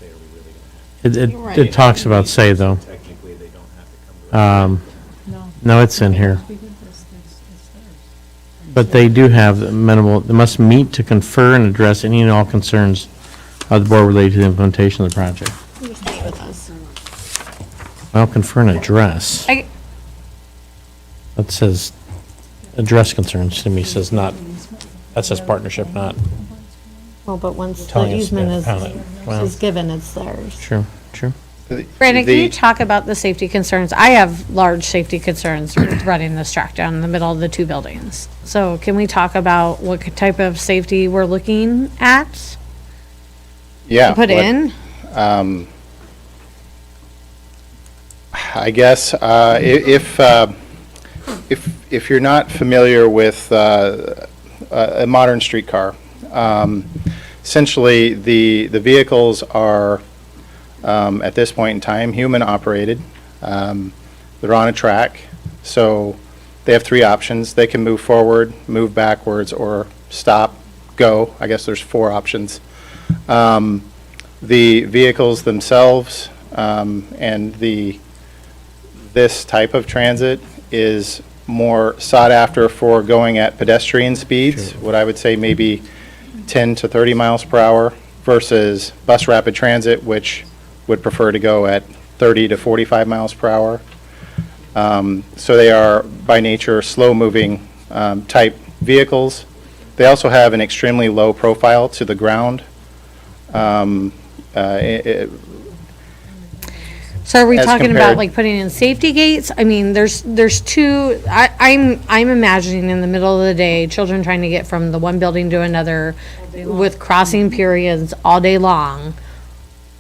say, are we really going to have? It Right. it talks about say, though. Technically, they don't have to come to us. No, it's in here. But they do have the minimal, they must meet to confer and address any and all concerns of the board related to the implementation of the project. Just meet with us. Well, confer and address. That says address concerns, to me says not, that says partnership, not, Well, but once the Telling us easement to is, pound it. Well- is given, it's theirs. true, true. Brandon, can you The- talk about the safety concerns? I have large safety concerns with running this track down in the middle of the two buildings. So can we talk about what type of safety we're looking at Yeah. to put what- in? I guess if you're not familiar with a modern streetcar, essentially the vehicles are at this point in time human operated. They're on a track, so they have three options. They can move forward, move backwards, or stop, go. I guess there's four options. The vehicles themselves and this type of transit is more sought after for going at pedestrian speeds, what I would say maybe 10 to 30 miles per hour versus bus rapid transit, which would prefer to go at 30 to 45 miles per hour. So they are by nature slow-moving type vehicles. They also have an extremely low profile to the ground. So are we as talking about compared- like putting in safety gates? I mean, there's two, I'm imagining in the middle of the day, children trying to get from the one building to another with crossing periods all day long.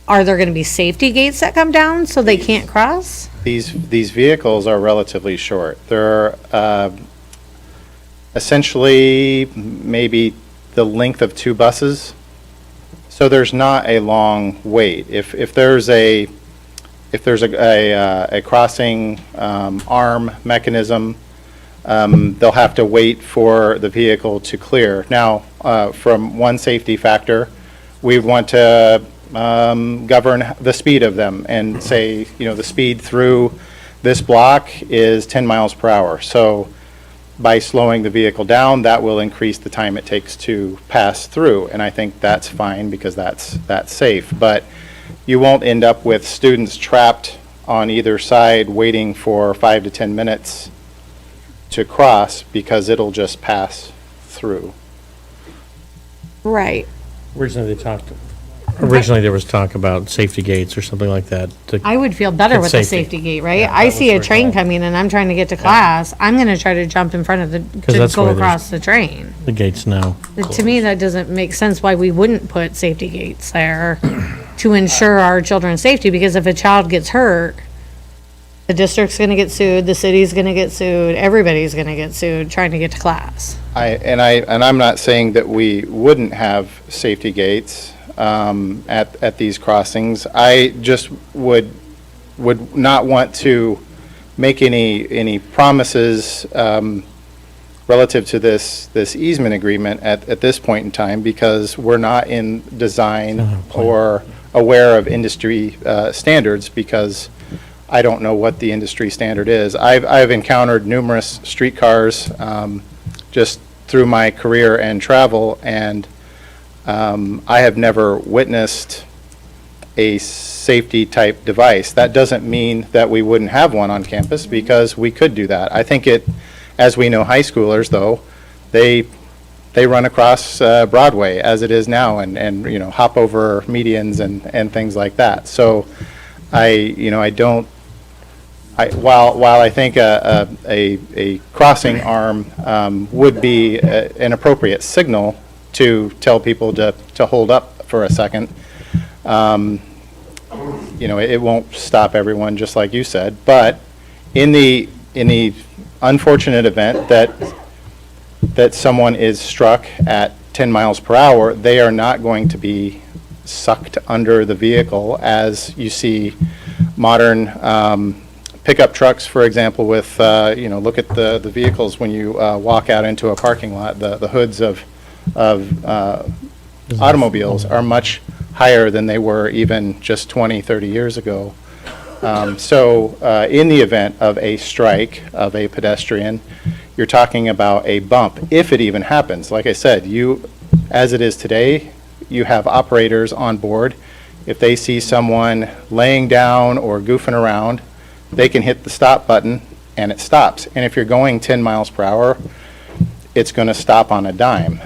Are there gonna be safety gates that come down so they can't cross? These vehicles are relatively short. They're essentially maybe the length of two buses. So there's not a long wait. If there's a crossing arm mechanism, they'll have to wait for the vehicle to clear. Now, from one safety factor, we want to govern the speed of them and say, the speed through this block is 10 miles per hour. So by slowing the vehicle down, that will increase the time it takes to pass through. And I think that's fine because that's safe. But you won't end up with students trapped on either side waiting for 5 to 10 minutes to cross because it'll just pass through. Right. Originally, there was talk about safety gates or something like that. I would feel better Good with a safety. safety gate, right? Yeah, I that see was a where train it's all- coming and I'm trying to get to class. I'm gonna try to jump in front of to that's go why there's- across the train. The gates now. To me, that doesn't make sense why we wouldn't put safety gates there to ensure our children's safety, because if a child gets hurt, the district's gonna get sued, the city's gonna get sued, everybody's gonna get sued trying to get to class. I'm not saying that we wouldn't have safety gates at these crossings. I just would not want to make any promises relative to this easement agreement at this point in time because we're not in design or aware of industry standards because I don't know what the industry standard is. I've encountered numerous streetcars just through my career and travel, and I have never witnessed a safety type device. That doesn't mean that we wouldn't have one on campus because we could do that. I think as we know high schoolers though, they run across Broadway as it is now and hop over medians and things like that. So while I think a crossing arm would be an appropriate signal to tell people to hold up for a second, it won't stop everyone, just like you said. But in the unfortunate event that someone is struck at 10 miles per hour, they are not going to be sucked under the vehicle as you see modern pickup trucks, for example, with, look at the vehicles when you walk out into a parking lot. The hoods of automobiles are much higher than they were even just 20, 30 years ago. So in the event of a strike of a pedestrian, you're talking about a bump, if it even happens. Like I said, as it is today, you have operators on board. If they see someone laying down or goofing around, they can hit the stop button and it stops. And if you're going 10 miles per hour, it's going to stop on a dime,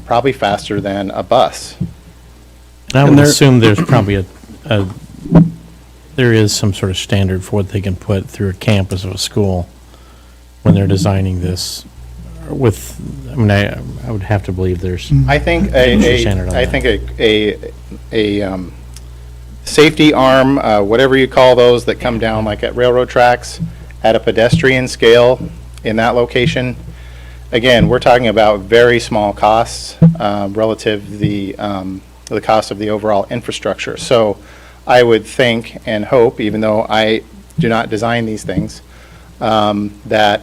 probably faster than a bus. I would assume there's probably there is some sort of standard for what they can put through a campus of a school when they're designing this with, I mean, I would have to believe there's, I think Standard on I that. think a safety arm, whatever you call those that come down like at railroad tracks, at a pedestrian scale in that location. Again, we're talking about very small costs relative to the cost of the overall infrastructure. So I would think and hope, even though I do not design these things, that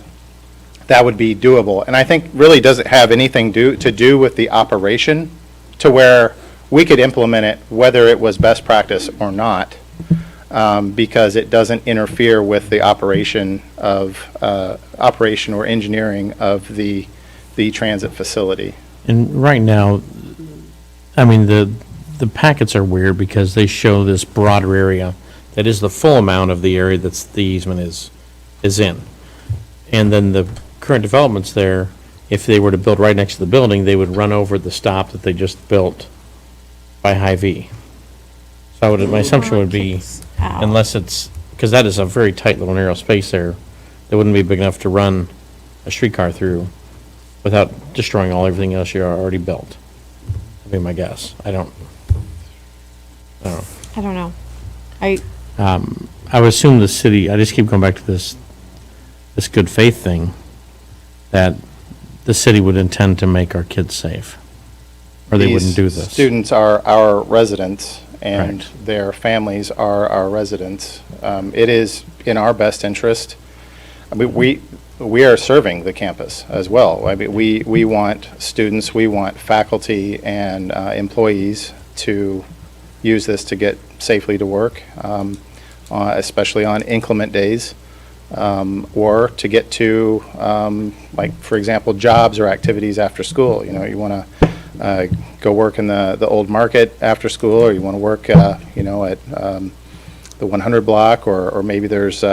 would be doable. And I think really doesn't have anything to do with the operation, to where we could implement it whether it was best practice or not, because it doesn't interfere with the operation or engineering of the transit facility. and right now, I mean, the packets are weird because they show this broader area that is the full amount of the area that's the easement is in. And then the current developments there, if they were to build right next to the building, they would run over the stop that they just built by Hy-Vee. So my assumption would be, unless it's, because that is a very tight little narrow space there, that wouldn't be big enough to run a streetcar through without destroying everything else you already built. That'd be my guess. I don't know. I don't know. I would assume the city, I just keep going back to this good faith thing, that the city would intend to make our kids safe, or they wouldn't do These this. students are our residents, and Right. their families are our residents. It is in our best interest. I mean, we are serving the campus as well. I mean, we want students, we want faculty and employees to use this to get safely to work, especially on inclement days, or to get to, like, for example, jobs or activities after school. You know, you want to go work in the old market after school, or you want to work, you know, at the 100 block, or maybe there's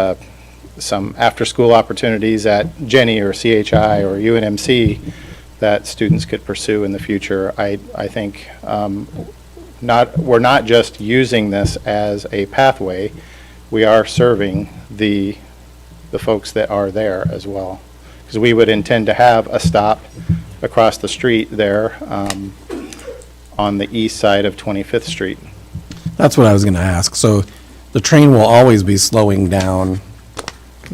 some after-school opportunities at Jenny or CHI or UNMC that students could pursue in the future. I think we're not just using this as a pathway, we are serving the folks that are there as well. Because we would intend to have a stop across the street there on the east side of 25th Street. That's what I was going to ask. So the train will always be slowing down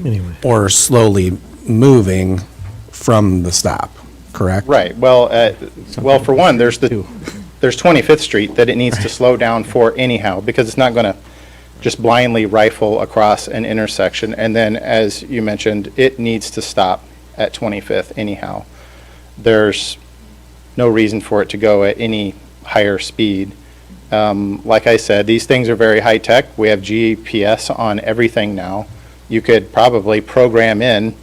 Anyway, or slowly moving from the stop, correct? Right, well, for one, there's 25th Street that it needs to slow down for anyhow, because it's not going to just blindly rifle across an intersection. And then, as you mentioned, it needs to stop at 25th anyhow. There's no reason for it to go at any higher speed. Like I said, these things are very high-tech. We have GPS on everything now. You could probably program in,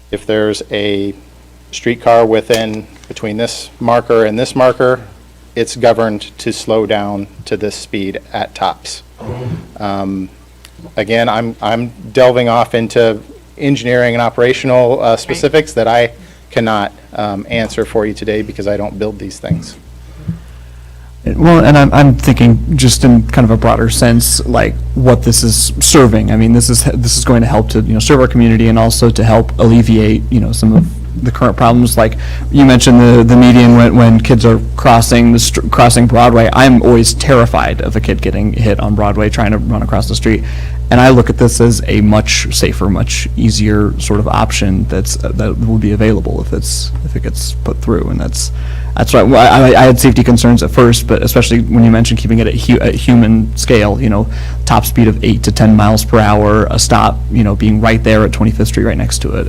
if there's a streetcar between this marker and this marker, it's governed to slow down to this speed at tops. Again, I'm delving off into engineering and operational specifics that I cannot answer for you today because I don't build these things. Well, and I'm thinking just in kind of a broader sense, like what this is serving. I mean, this is going to help to, serve our community and also to help alleviate, some of the current problems. Like you mentioned the median when kids are crossing Broadway. I'm always terrified of a kid getting hit on Broadway trying to run across the street. And I look at this as a much safer, much easier sort of option that will be available if it gets put through. And that's why I had safety concerns at first, but especially when you mentioned keeping it at human scale, top speed of 8 to 10 miles per hour, a stop, being right there at 25th Street right next to it.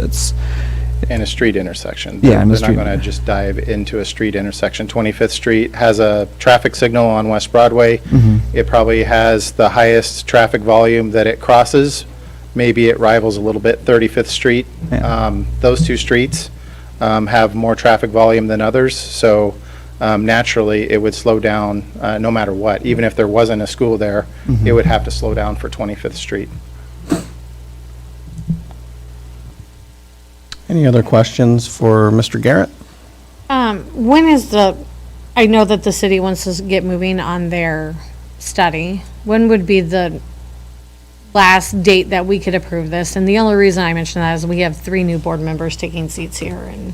And a street intersection. Yeah, and a They're street- not going to just dive into a street intersection. 25th Street has a traffic signal on West Broadway. It probably has the highest traffic volume that it crosses. Maybe it rivals a little bit 35th Street. Yeah. Those two streets have more traffic volume than others, so naturally, it would slow down no matter what. Even if there wasn't a school there, it would have to slow down for 25th Street. Any other questions for Mr. Garrett? When is I know that the city wants to get moving on their study. When would be the last date that we could approve this? And the only reason I mention that is we have 3 new board members taking seats here in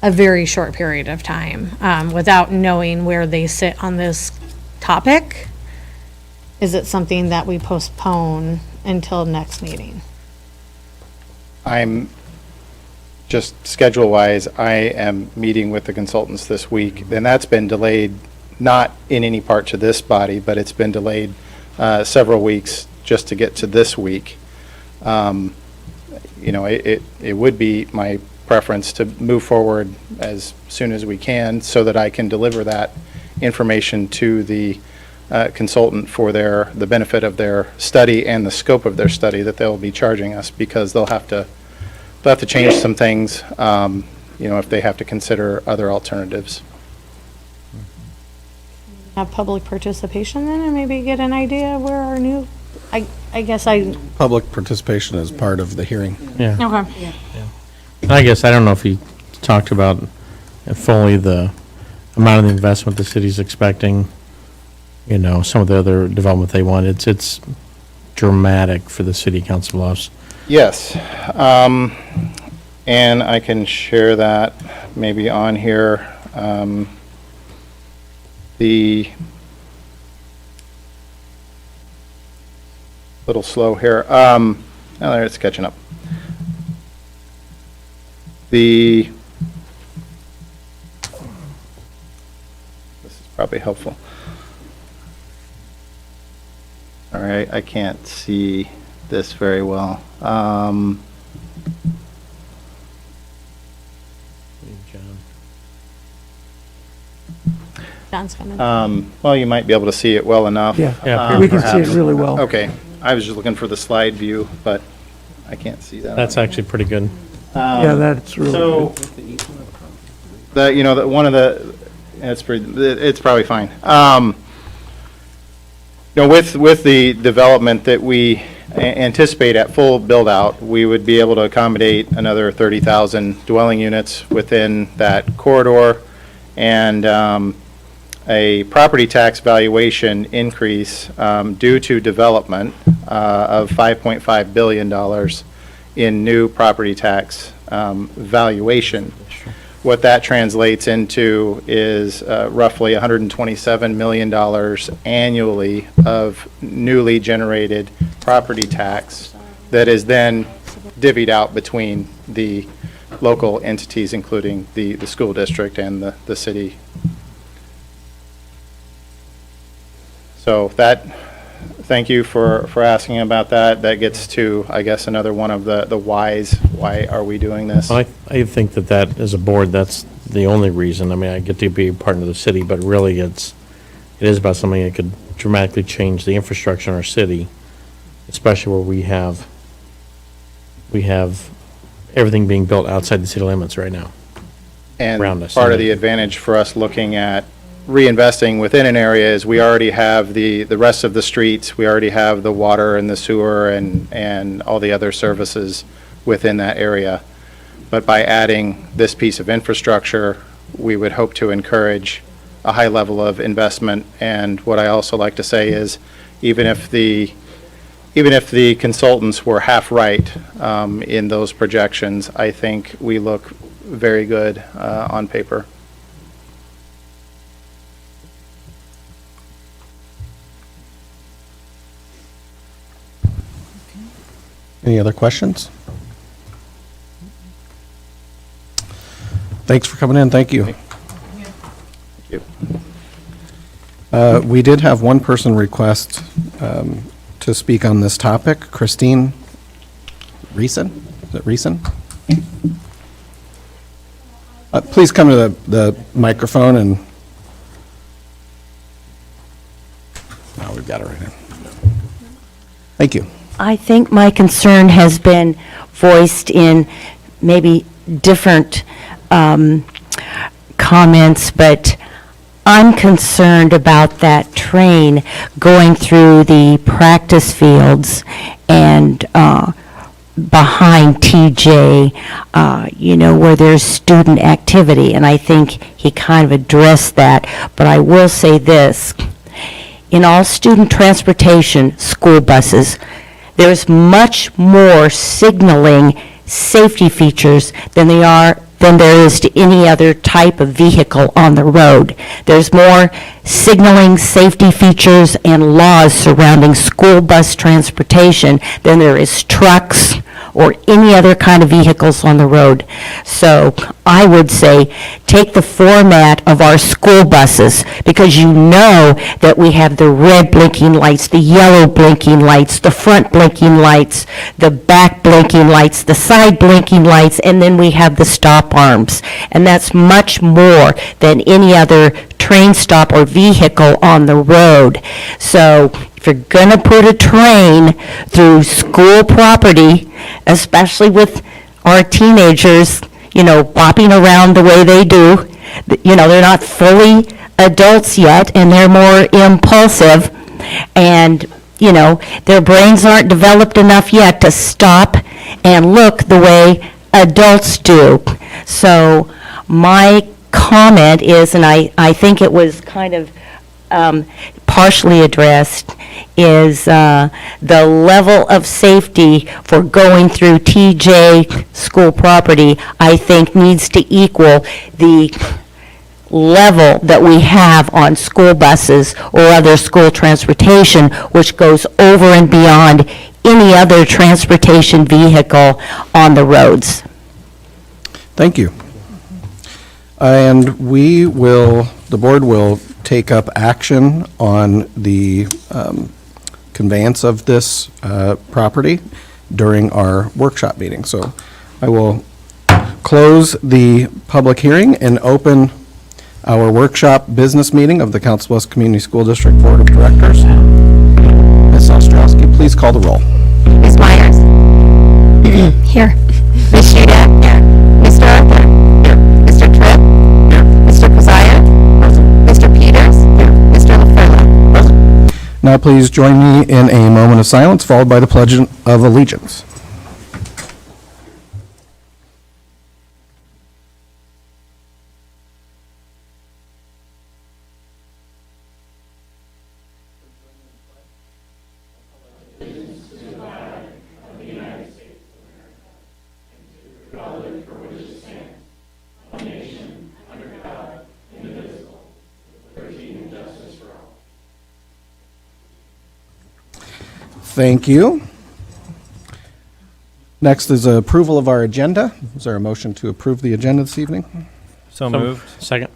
a very short period of time, without knowing where they sit on this topic. Is it something that we postpone until next meeting? I'm, just schedule-wise, I am meeting with the consultants this week, and that's been delayed, not in any part to this body, but it's been delayed several weeks just to get to this week. It would be my preference to move forward as soon as we can so that I can deliver that information to the consultant for the benefit of their study and the scope of their study that they'll be charging us, because they'll have to change some things, if they have to consider other alternatives. Have public participation then, and maybe get an idea where our new, I guess Public participation is part of the hearing. Yeah. okay. I guess, I don't know if you talked about fully the amount of the investment the city's expecting, some of the other development they want. It's dramatic for the city of Council Bluffs. Yes, and I can share that maybe on here. The little slow here. Oh, there, it's catching up. This is probably helpful. All right, I can't see this very well. John's coming. Well, you might be able to see it well enough. Yeah, We can see perhaps. it really well. Okay, I was just looking for the slide view, but I can't see that. That's actually pretty good. Yeah, that's really So, good. one of the, it's probably fine. With the development that we anticipate at full build-out, we would be able to accommodate another 30,000 dwelling units within that corridor, and a property tax valuation increase due to development of $5.5 billion in new property tax valuation. What that translates into is roughly $127 million annually of newly generated property tax that is then divvied out between the local entities, including the school district and the city. So thank you for asking about that. That gets to, I guess, another one of the whys. Why are we doing this? I think that as a board, that's the only reason. I mean, I get to be a part of the city, but really it is about something that could dramatically change the infrastructure in our city, especially where we have everything being built outside the city limits right now. around And us. part of the advantage for us looking at reinvesting within an area is we already have the rest of the streets, we already have the water and the sewer and all the other services within that area. But by adding this piece of infrastructure, we would hope to encourage a high level of investment. And what I also like to say is, even if the consultants were half right in those projections, I think we look very good on paper. Any other questions? Thanks for coming in, thank you. Thank you. We did have one person request to speak on this topic, Christine Reeson? Is it Reeson? Please come to the microphone and, now we've got it right here. Thank you. I think my concern has been voiced in maybe different comments, but I'm concerned about that train going through the practice fields and behind TJ, where there's student activity, and I think he kind of addressed that. But I will say this, in all student transportation, school buses, there's much more signaling safety features than there is to any other type of vehicle on the road. There's more signaling safety features and laws surrounding school bus transportation than there is trucks or any other kind of vehicles on the road. So I would say take the format of our school buses, because you know that we have the red blinking lights, the yellow blinking lights, the front blinking lights, the back blinking lights, the side blinking lights, and then we have the stop arms. And that's much more than any other train stop or vehicle on the road. So if you're going to put a train through school property, especially with our teenagers, bopping around the way they do, they're not fully adults yet, and they're more impulsive, and, their brains aren't developed enough yet to stop and look the way adults do. So my comment is, and I think it was kind of partially addressed, is the level of safety for going through TJ school property, I think needs to equal the level that we have on school buses or other school transportation, which goes over and beyond any other transportation vehicle on the roads. Thank you. And the board will take up action on the conveyance of this property during our workshop meeting. So I will close the public hearing and open our workshop business meeting of the Council Bluffs Community School District Board of Directors. Ms. Ostrowski, please call the roll. Ms. Myers? Here. Ms. Shudak? Here. Mr. Arthur? Here. Mr. Tripp? Here. Mr. Keziah? Mr. Peters? Here. Mr. LaFerla? Now please join me in a moment of silence, followed by the Pledge of Allegiance. Thank you. Next is approval of our agenda. Is there a motion to approve the agenda this evening? So moved. Second.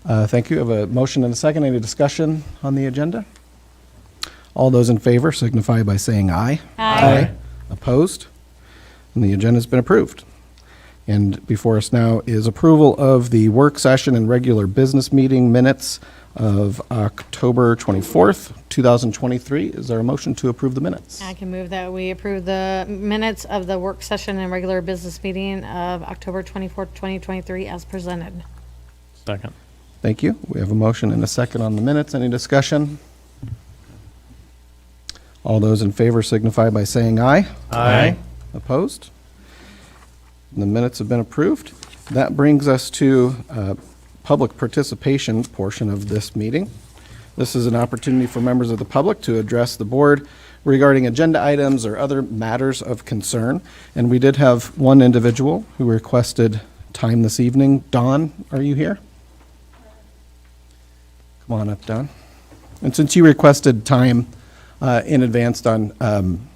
Thank you. I have a motion and a second. Any discussion on the agenda? All those in favor signify by saying aye. Aye. Opposed? And the agenda has been approved. And before us now is approval of the work session and regular business meeting minutes of October 24th, 2023. Is there a motion to approve the minutes? I can move that we approve the minutes of the work session and regular business meeting of October 24th, 2023 as presented. Second. Thank you. We have a motion and a second on the minutes. Any discussion? All those in favor signify by saying aye. Aye. Opposed? And the minutes have been approved. That brings us to public participation portion of this meeting. This is an opportunity for members of the public to address the board regarding agenda items or other matters of concern. And we did have one individual who requested time this evening. Dawn, are you here? Come on up, Dawn. And since you requested time in advance, Dawn,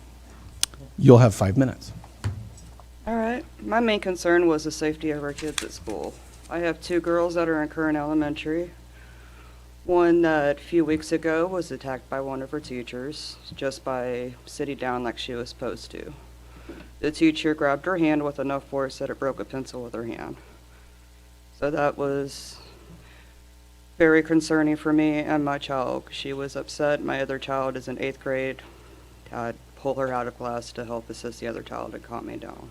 you'll have 5 minutes. All right. My main concern was the safety of our kids at school. I have 2 girls that are in Curran Elementary. One that a few weeks ago was attacked by one of her teachers just by sitting down like she was supposed to. The teacher grabbed her hand with enough force that it broke a pencil with her hand. So that was very concerning for me and my child. She was upset. My other child is in 8th grade. I'd pull her out of class to help assist the other child and calm me down.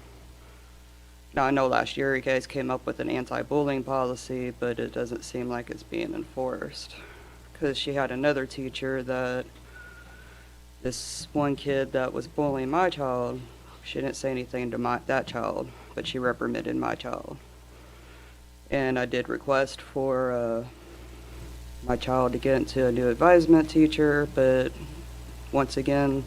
Now, I know last year you guys came up with an anti-bullying policy, but it doesn't seem like it's being enforced. Because she had another teacher that this one kid that was bullying my child, she didn't say anything to that child, but she reprimanded my child. And I did request for my child to get into a new advisement teacher, but once again,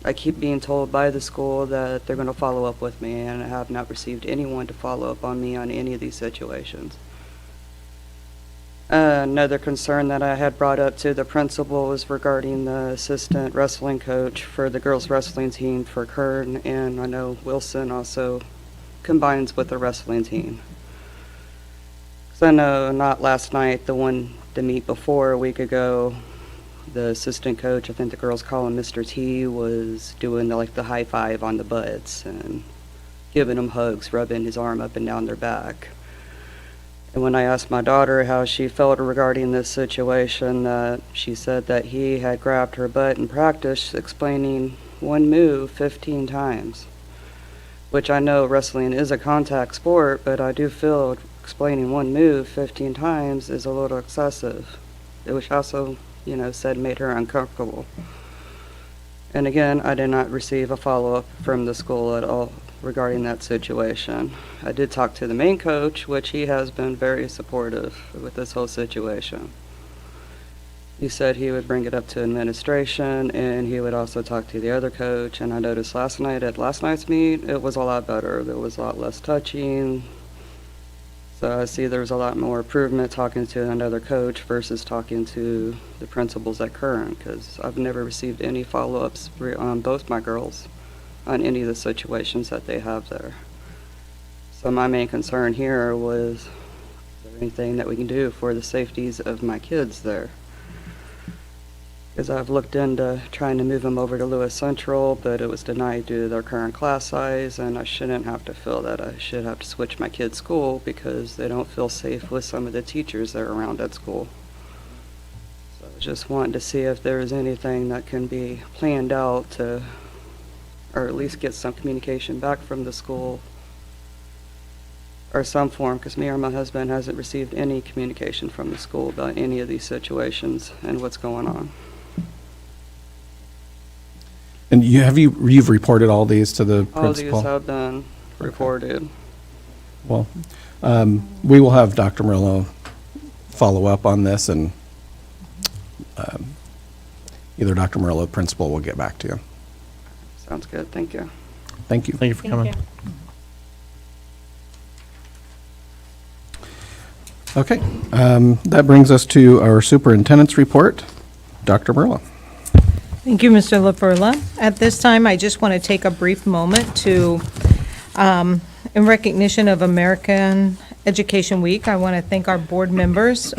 I keep being told by the school that they're going to follow up with me, and I have not received anyone to follow up on me on any of these situations. Another concern that I had brought up to the principal was regarding the assistant wrestling coach for the girls wrestling team for Kern, and I know Wilson also combines with the wrestling team. So I know not last night, the meet before a week ago, the assistant coach, I think the girls call him Mr. T, was doing the high five on the butts and giving them hugs, rubbing his arm up and down their back. And when I asked my daughter how she felt regarding this situation, she said that he had grabbed her butt in practice, explaining one move 15 times. Which I know wrestling is a contact sport, but I do feel explaining one move 15 times is a little excessive. Which also, said made her uncomfortable. And again, I did not receive a follow-up from the school at all regarding that situation. I did talk to the main coach, which he has been very supportive with this whole situation. He said he would bring it up to administration, and he would also talk to the other coach. And I noticed last night's meet, it was a lot better. There was a lot less touching. So I see there's a lot more improvement talking to another coach versus talking to the principals at Current, because I've never received any follow-ups on both my girls on any of the situations that they have there. So my main concern here was, is there anything that we can do for the safeties of my kids there? Because I've looked into trying to move them over to Lewis Central, but it was denied due to their current class size, and I shouldn't have to feel that I should have to switch my kid's school because they don't feel safe with some of the teachers that are around at school. So I was just wanting to see if there is anything that can be planned out to, or at least get some communication back from the school or some form, because me or my husband hasn't received any communication from the school about any of these situations and what's going on. And you've reported all these to the All principal? these have been reported. Well, we will have Dr. Murillo follow up on this, and either Dr. Murillo or principal will get back to you. Sounds good, thank you. Thank you. Thank you for coming. Okay, that brings us to our superintendent's report. Dr. Murillo. Thank you, Mr. LaFurla. At this time, I just want to take a brief moment to, in recognition of American Education Week, I want to thank our board members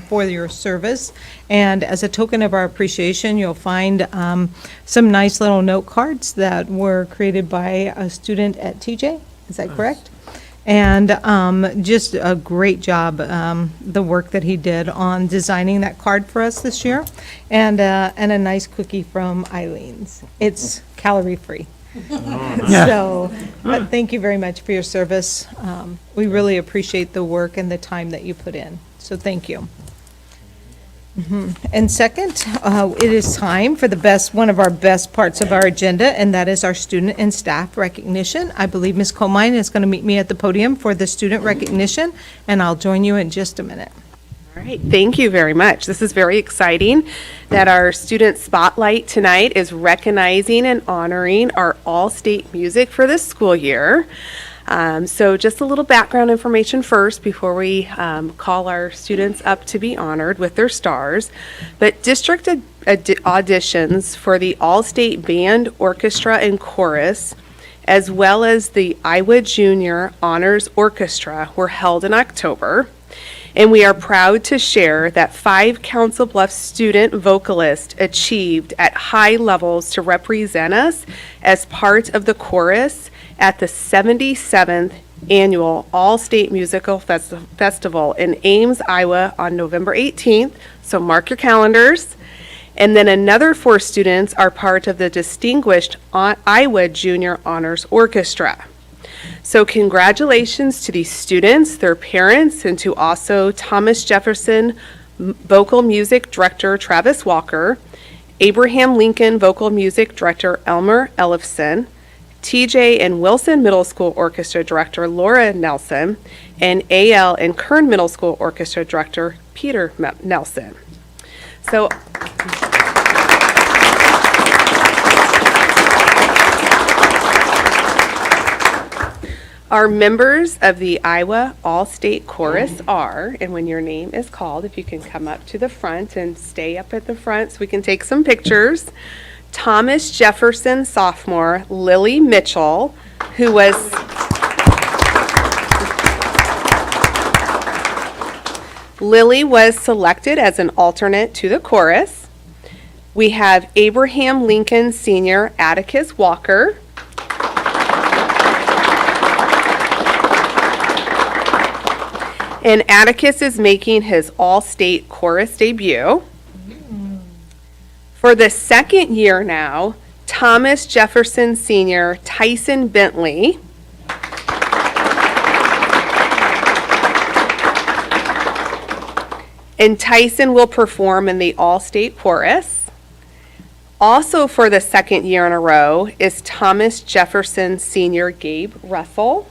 for your service. And as a token of our appreciation, you'll find some nice little note cards that were created by a student at TJ. Is that correct? And just a great job, the work that he did on designing that card for us this year. And a nice cookie from Eileen's. It's calorie-free. So, but thank you very much for your service. We really appreciate the work and the time that you put in. So thank you. And second, it is time for one of our best parts of our agenda, and that is our student and staff recognition. I believe Ms. Comine is going to meet me at the podium for the student recognition, and I'll join you in just a minute. All right, thank you very much. This is very exciting that our student spotlight tonight is recognizing and honoring our all-state music for this school year. So just a little background information first before we call our students up to be honored with their stars. But district auditions for the All-State Band, Orchestra, and Chorus, as well as the Iowa Junior Honors Orchestra, were held in October. And we are proud to share that 5 Council Bluffs student vocalists achieved at high levels to represent us as part of the chorus at the 77th annual All-State Musical Festival in Ames, Iowa on November 18th, so mark your calendars. And then another 4 students are part of the Distinguished Iowa Junior Honors Orchestra. So congratulations to these students, their parents, and to also Thomas Jefferson Vocal Music Director Travis Walker, Abraham Lincoln Vocal Music Director Elmer Ellefson, TJ and Wilson Middle School Orchestra Director Laura Nelson, and AL and Kern Middle School Orchestra Director Peter Nelson. So our members of the Iowa All-State Chorus are, and when your name is called, if you can come up to the front and stay up at the front so we can take some pictures. Thomas Jefferson sophomore, Lily Mitchell, who was Lily was selected as an alternate to the chorus. We have Abraham Lincoln Senior, Atticus Walker. And Atticus is making his all-state chorus debut. For the second year now, Thomas Jefferson Senior, Tyson Bentley. And Tyson will perform in the all-state chorus. Also for the second year in a row is Thomas Jefferson Senior, Gabe Russell.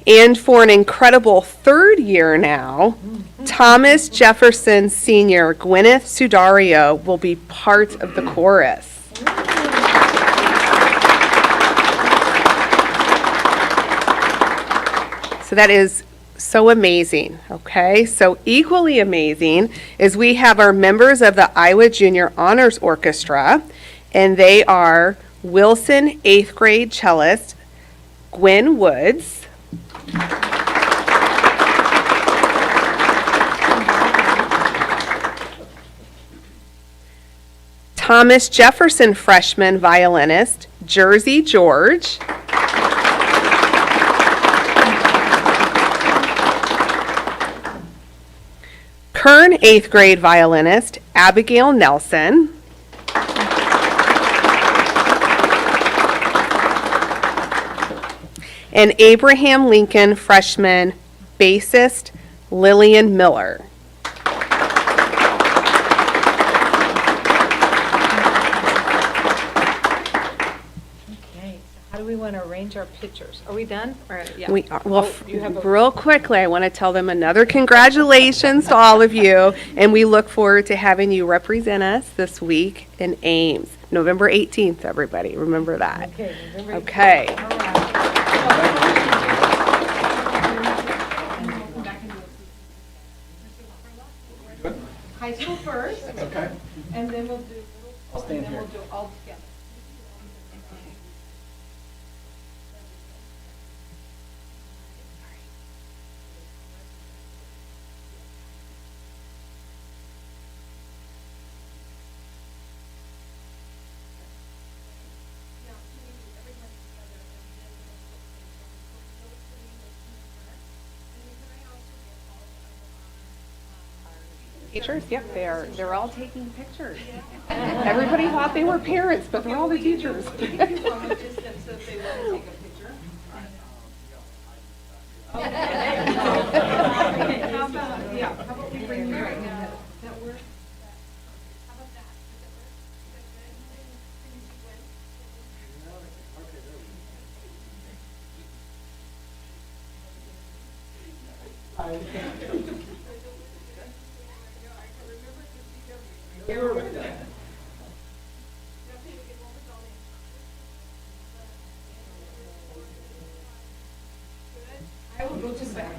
And for an incredible third year now, Thomas Jefferson Senior, Gwyneth Sudario, will be part of the chorus. So that is so amazing, okay? So equally amazing is we have our members of the Iowa Junior Honors Orchestra, and they are Wilson 8th grade cellist Gwen Woods, Thomas Jefferson freshman violinist Jersey George, Kern 8th grade violinist Abigail Nelson, and Abraham Lincoln freshman bassist Lillian Miller. Okay, so how do we want to arrange our pictures? Are we done? Or, yeah. We are, well, Oh, you have a- real quickly, I want to tell them another congratulations to all of you, and we look forward to having you represent us this week in Ames, November 18th, everybody. Remember that. Okay. November 18th. Okay. All right. High school first. Okay. And then we'll do, and then we'll do all together. Teachers, yep, they're all taking pictures. Everybody thought they were parents, but they're all the teachers. How about we bring you right now? That work? How about that? I will go to the back.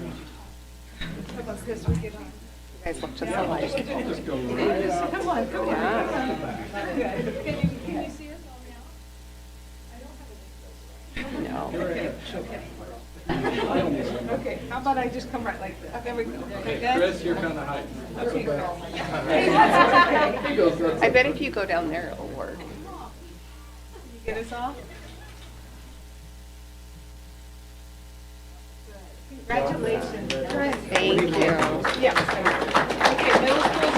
How about this? We get on. You guys look just alike. Come on, come on. Good. Can you see us all now? No. Okay, how about I just come right like this? There we go. Okay, good? Chris, you're kind of high. Okay, go. I bet if you go down there, it'll work. Get us off? Congratulations. Thank you. Yeah. Okay, middle school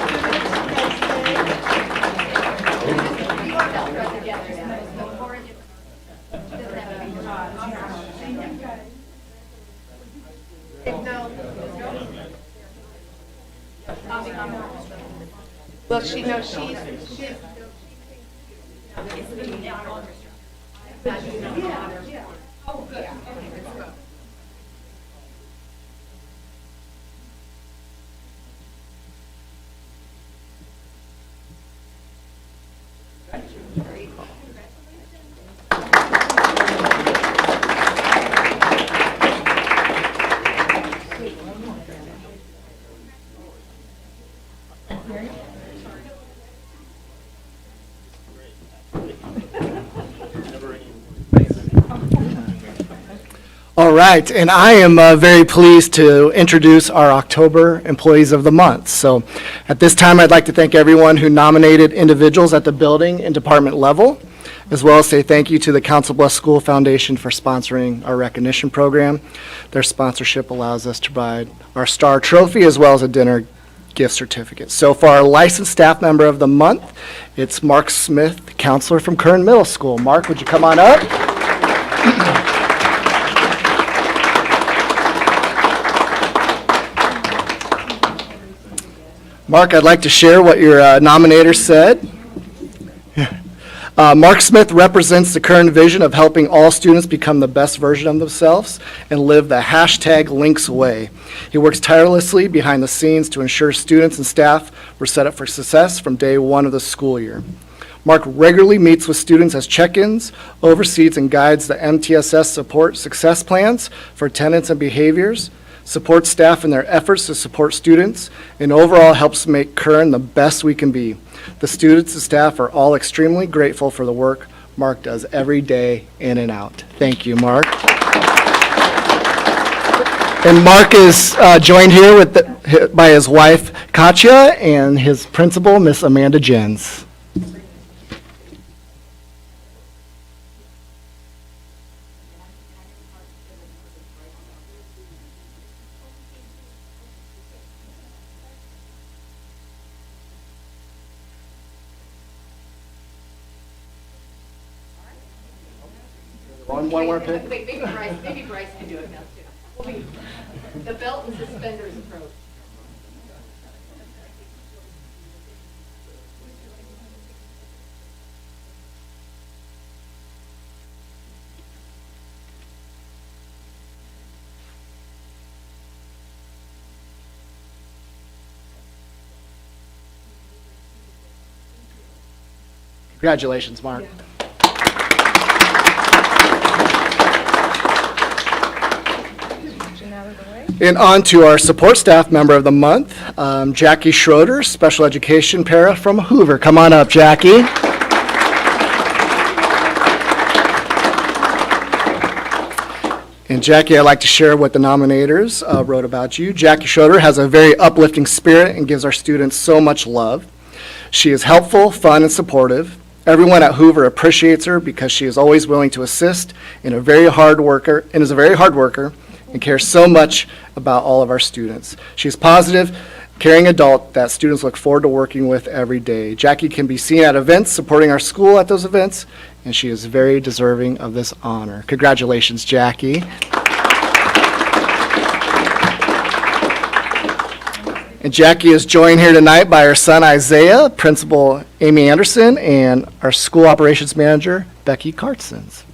Well, she knows she's. All right, and I am very pleased to introduce our October Employees of the Month. So at this time, I'd like to thank everyone who nominated individuals at the building and department level, as well as say thank you to the Council Bluffs School Foundation for sponsoring our recognition program. Their sponsorship allows us to provide our star trophy as well as a dinner gift certificate. So for our licensed staff member of the month, it's Mark Smith, counselor from Kern Middle School. Mark, would you come on up? Mark, I'd like to share what your nominator said. Mark Smith represents the current vision of helping all students become the best version of themselves and live the hashtag Links way. He works tirelessly behind the scenes to ensure students and staff were set up for success from day one of the school year. Mark regularly meets with students as check-ins, oversees and guides the MTSS support success plans for attendance and behaviors, supports staff in their efforts to support students, and overall helps make Kern the best we can be. The students and staff are all extremely grateful for the work Mark does every day in and out. Thank you, Mark. And Mark is joined here by his wife, Katya, and his principal, Miss Amanda Jens. One more pick. Maybe Bryce can do it now, too. The belt and suspenders approach. Congratulations, Mark. And on to our support staff member of the month, Jackie Schroeder, special education para from Hoover. Come on up, Jackie. And Jackie, I'd like to share what the nominators wrote about you. Jackie Schroeder has a very uplifting spirit and gives our students so much love. She is helpful, fun, and supportive. Everyone at Hoover appreciates her because she is always willing to assist and is a very hard worker and cares so much about all of our students. She's a positive, caring adult that students look forward to working with every day. Jackie can be seen at events, supporting our school at those events, and she is very deserving of this honor. Congratulations, Jackie. And Jackie is joined here tonight by her son Isaiah, Principal Amy Anderson, and our School Operations Manager, Becky Kartsons.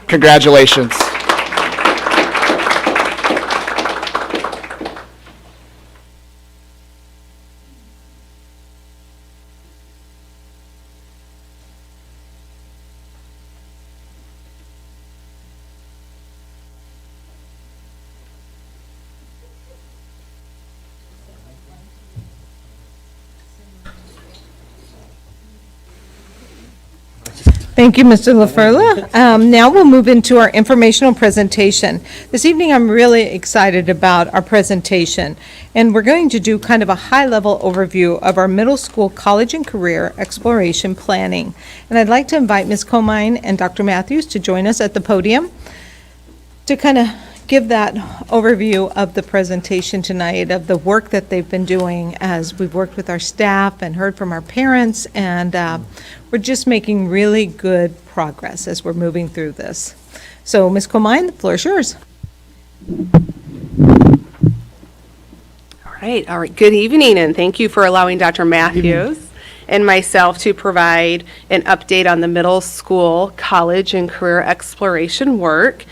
Congratulations. Thank you, Mr. LaFurla. Now we'll move into our informational presentation. This evening, I'm really excited about our presentation, and we're going to do kind of a high-level overview of our middle school college and career exploration planning. And I'd like to invite Ms. Comine and Dr. Matthews to join us at the podium to kind of give that overview of the presentation tonight, of the work that they've been doing as we've worked with our staff and heard from our parents, and we're just making really good progress as we're moving through this. So, Ms. Comine, the floor is yours. All right. Good evening, and thank you for allowing Dr. Matthews and myself to provide an update on the middle school college and career exploration work.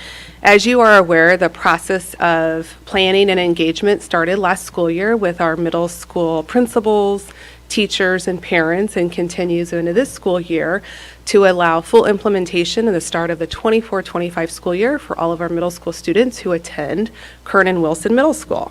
As you are aware, the process of planning and engagement started last school year with our middle school principals, teachers, and parents, and continues into this school year to allow full implementation in the start of the 24-25 school year for all of our middle school students who attend Kernan Wilson Middle School.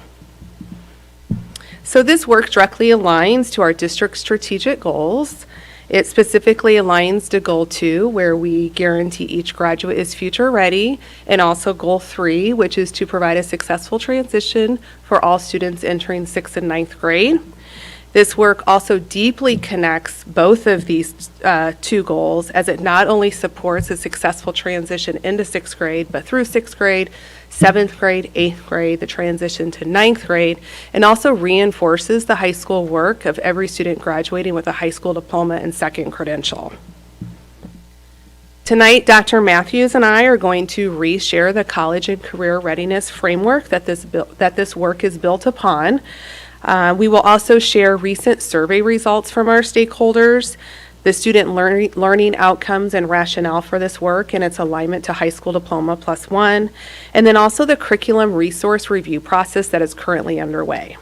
So this work directly aligns to our district strategic goals. It specifically aligns to Goal 2, where we guarantee each graduate is future ready, and also Goal 3, which is to provide a successful transition for all students entering 6th and 9th grade. This work also deeply connects both of these two goals, as it not only supports a successful transition into 6th grade, but through 6th grade, 7th grade, 8th grade, the transition to 9th grade, and also reinforces the high school work of every student graduating with a high school diploma and second credential. Tonight, Dr. Matthews and I are going to reshare the college and career readiness framework that this work is built upon. We will also share recent survey results from our stakeholders, the student learning outcomes and rationale for this work and its alignment to high school diploma +1, and then also the curriculum resource review process that is currently underway.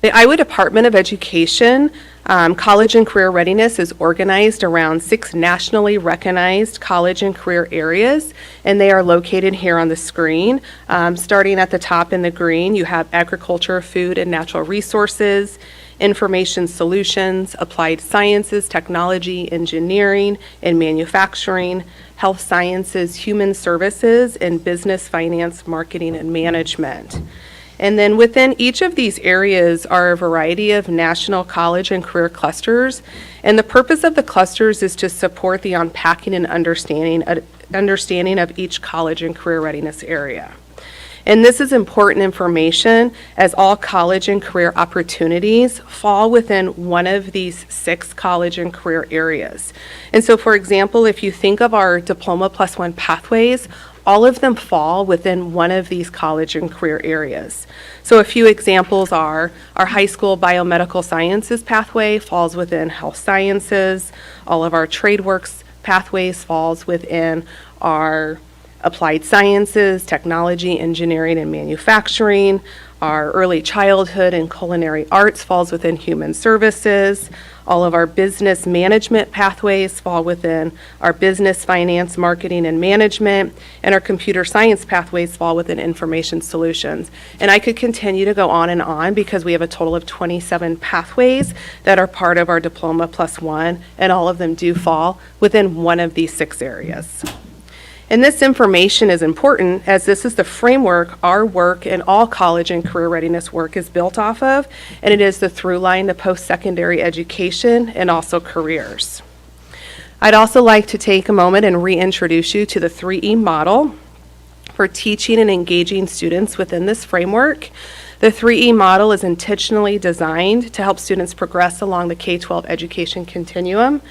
The Iowa Department of Education College and Career Readiness is organized around 6 nationally recognized college and career areas, and they are located here on the screen. Starting at the top in the green, you have agriculture, food, and natural resources, information solutions, applied sciences, technology, engineering, and manufacturing, health sciences, human services, and business, finance, marketing, and management. And then within each of these areas are a variety of national college and career clusters. And the purpose of the clusters is to support the unpacking and understanding of each college and career readiness area. And this is important information, as all college and career opportunities fall within one of these 6 college and career areas. And so, for example, if you think of our diploma +1 pathways, all of them fall within one of these college and career areas. So a few examples are our high school biomedical sciences pathway falls within health sciences. All of our trade works pathways falls within our applied sciences, technology, engineering, and manufacturing. Our early childhood and culinary arts falls within human services. All of our business management pathways fall within our business, finance, marketing, and management, and our computer science pathways fall within information solutions. And I could continue to go on because we have a total of 27 pathways that are part of our diploma +1, and all of them do fall within one of these 6 areas. And this information is important, as this is the framework our work and all college and career readiness work is built off of, and it is the through line to post-secondary education and also careers. I'd also like to take a moment and reintroduce you to the 3E model for teaching and engaging students within this framework. The 3E model is intentionally designed to help students progress along the K-12 education continuum.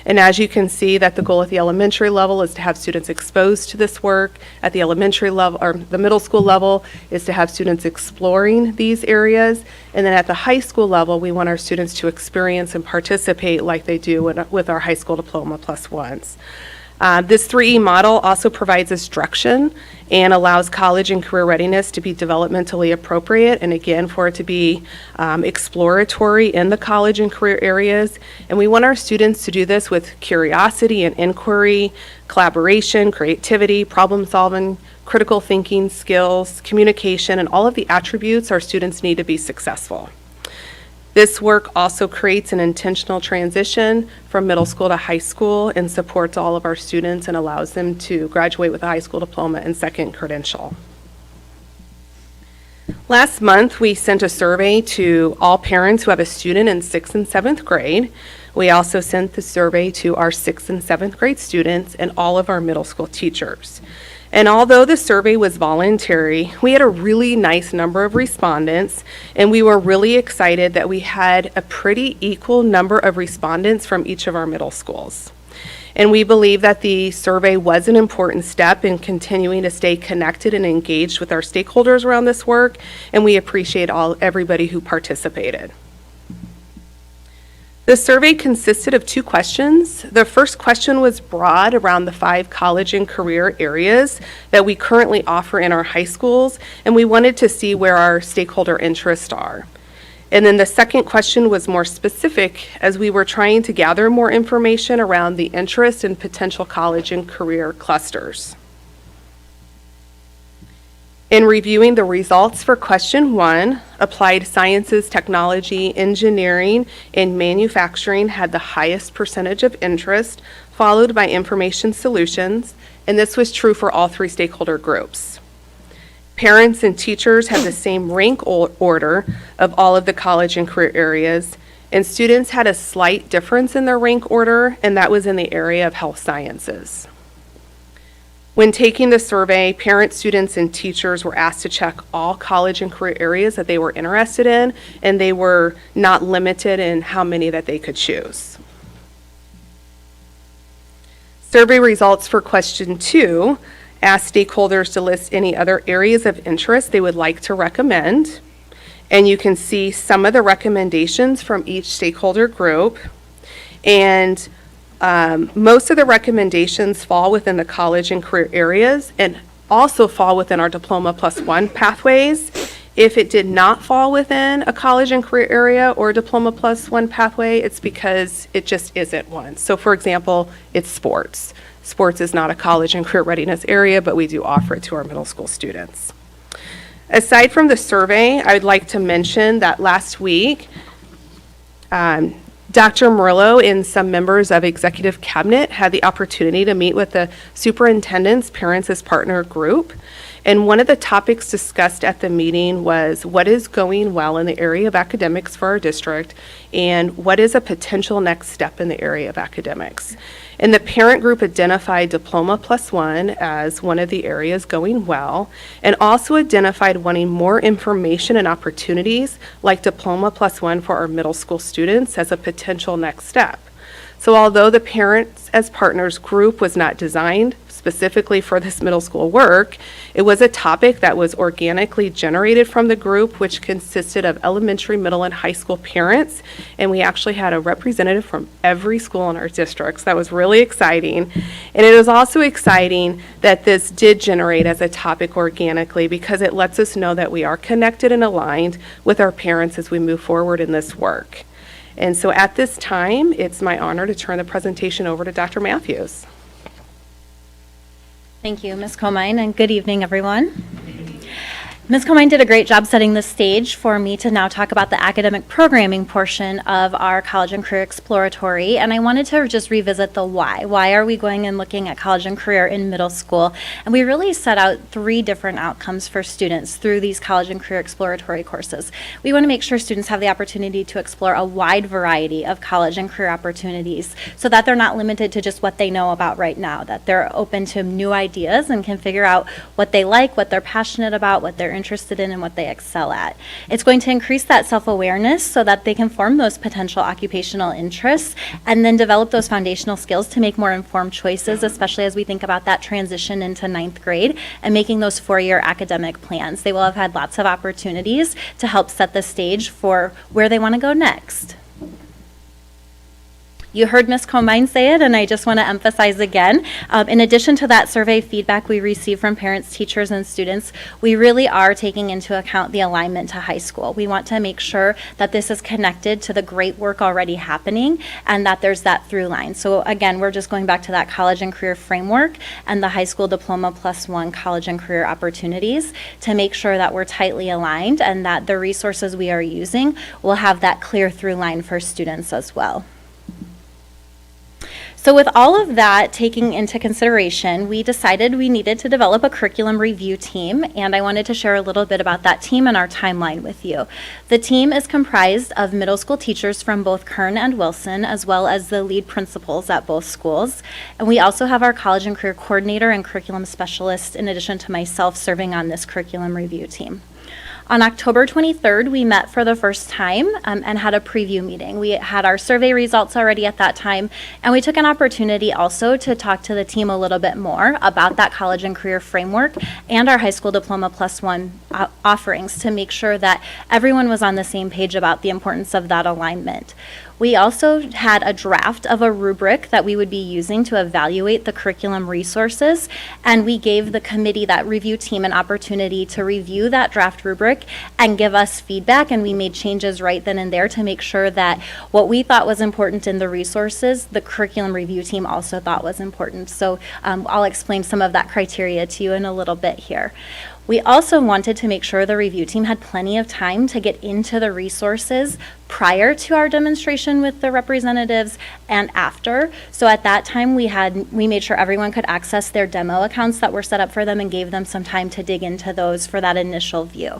And as you can see, that the goal at the elementary level is to have students exposed to this work. At the elementary level, or the middle school level, is to have students exploring these areas. And then at the high school level, we want our students to experience and participate like they do with our high school diploma +1s. This 3E model also provides instruction and allows college and career readiness to be developmentally appropriate, and again, for it to be exploratory in the college and career areas. And we want our students to do this with curiosity and inquiry, collaboration, creativity, problem solving, critical thinking skills, communication, and all of the attributes our students need to be successful. This work also creates an intentional transition from middle school to high school and supports all of our students and allows them to graduate with a high school diploma and second credential. Last month, we sent a survey to all parents who have a student in 6th and 7th grade. We also sent the survey to our 6th and 7th grade students and all of our middle school teachers. And although the survey was voluntary, we had a really nice number of respondents, and we were really excited that we had a pretty equal number of respondents from each of our middle schools. And we believe that the survey was an important step in continuing to stay connected and engaged with our stakeholders around this work, and we appreciate everybody who participated. The survey consisted of 2 questions. The first question was broad around the 5 college and career areas that we currently offer in our high schools, and we wanted to see where our stakeholder interests are. And then the second question was more specific as we were trying to gather more information around the interest in potential college and career clusters. In reviewing the results for question 1, applied sciences, technology, engineering, and manufacturing had the highest percentage of interest, followed by information solutions, and this was true for all 3 stakeholder groups. Parents and teachers had the same rank order of all of the college and career areas, and students had a slight difference in their rank order, and that was in the area of health sciences. When taking the survey, parents, students, and teachers were asked to check all college and career areas that they were interested in, and they were not limited in how many that they could choose. Survey results for question 2 asked stakeholders to list any other areas of interest they would like to recommend, and you can see some of the recommendations from each stakeholder group, and most of the recommendations fall within the college and career areas and also fall within our Diploma Plus One pathways. If it did not fall within a college and career area or Diploma Plus One pathway, it's because it just isn't one. So for example, it's sports. Sports is not a college and career readiness area, but we do offer it to our middle school students. Aside from the survey, I would like to mention that last week, Dr. Murillo and some members of Executive Cabinet had the opportunity to meet with the superintendent's Parents as Partner group. And one of the topics discussed at the meeting was what is going well in the area of academics for our district and what is a potential next step in the area of academics. And the parent group identified Diploma Plus One as one of the areas going well, and also identified wanting more information and opportunities like Diploma Plus One for our middle school students as a potential next step. So although the Parents as Partners group was not designed specifically for this middle school work, it was a topic that was organically generated from the group, which consisted of elementary, middle, and high school parents, and we actually had a representative from every school in our district, so that was really exciting. And it was also exciting that this did generate as a topic organically because it lets us know that we are connected and aligned with our parents as we move forward in this work. And so at this time, it's my honor to turn the presentation over to Dr. Matthews. Thank you, Ms. Comine, and good evening, everyone. Ms. Comine did a great job setting the stage for me to now talk about the academic programming portion of our College and Career Exploratory, and I wanted to just revisit the why. Why are we going and looking at college and career in middle school? And we really set out 3 different outcomes for students through these College and Career Exploratory courses. We want to make sure students have the opportunity to explore a wide variety of college and career opportunities so that they're not limited to just what they know about right now, that they're open to new ideas and can figure out what they like, what they're passionate about, what they're interested in, and what they excel at. It's going to increase that self-awareness so that they can form those potential occupational interests and then develop those foundational skills to make more informed choices, especially as we think about that transition into 9th grade and making those 4-year academic plans. They will have had lots of opportunities to help set the stage for where they want to go next. You heard Ms. Comine say it, and I just want to emphasize again, in addition to that survey feedback we receive from parents, teachers, and students, we really are taking into account the alignment to high school. We want to make sure that this is connected to the great work already happening and that there's that through line. So again, we're just going back to that college and career framework and the high school diploma +1 college and career opportunities to make sure that we're tightly aligned and that the resources we are using will have that clear through line for students as well. So with all of that taking into consideration, we decided we needed to develop a curriculum review team, and I wanted to share a little bit about that team and our timeline with you. The team is comprised of middle school teachers from both Kern and Wilson, as well as the lead principals at both schools. And we also have our college and career coordinator and curriculum specialist, in addition to myself, serving on this curriculum review team. On October 23rd, we met for the first time and had a preview meeting. We had our survey results already at that time, and we took an opportunity also to talk to the team a little bit more about that college and career framework and our high school diploma +1 offerings to make sure that everyone was on the same page about the importance of that alignment. We also had a draft of a rubric that we would be using to evaluate the curriculum resources, and we gave the committee, that review team, an opportunity to review that draft rubric and give us feedback, and we made changes right then and there to make sure that what we thought was important in the resources, the curriculum review team also thought was important. So I'll explain some of that criteria to you in a little bit here. We also wanted to make sure the review team had plenty of time to get into the resources prior to our demonstration with the representatives and after. So at that time, we made sure everyone could access their demo accounts that were set up for them and gave them some time to dig into those for that initial view.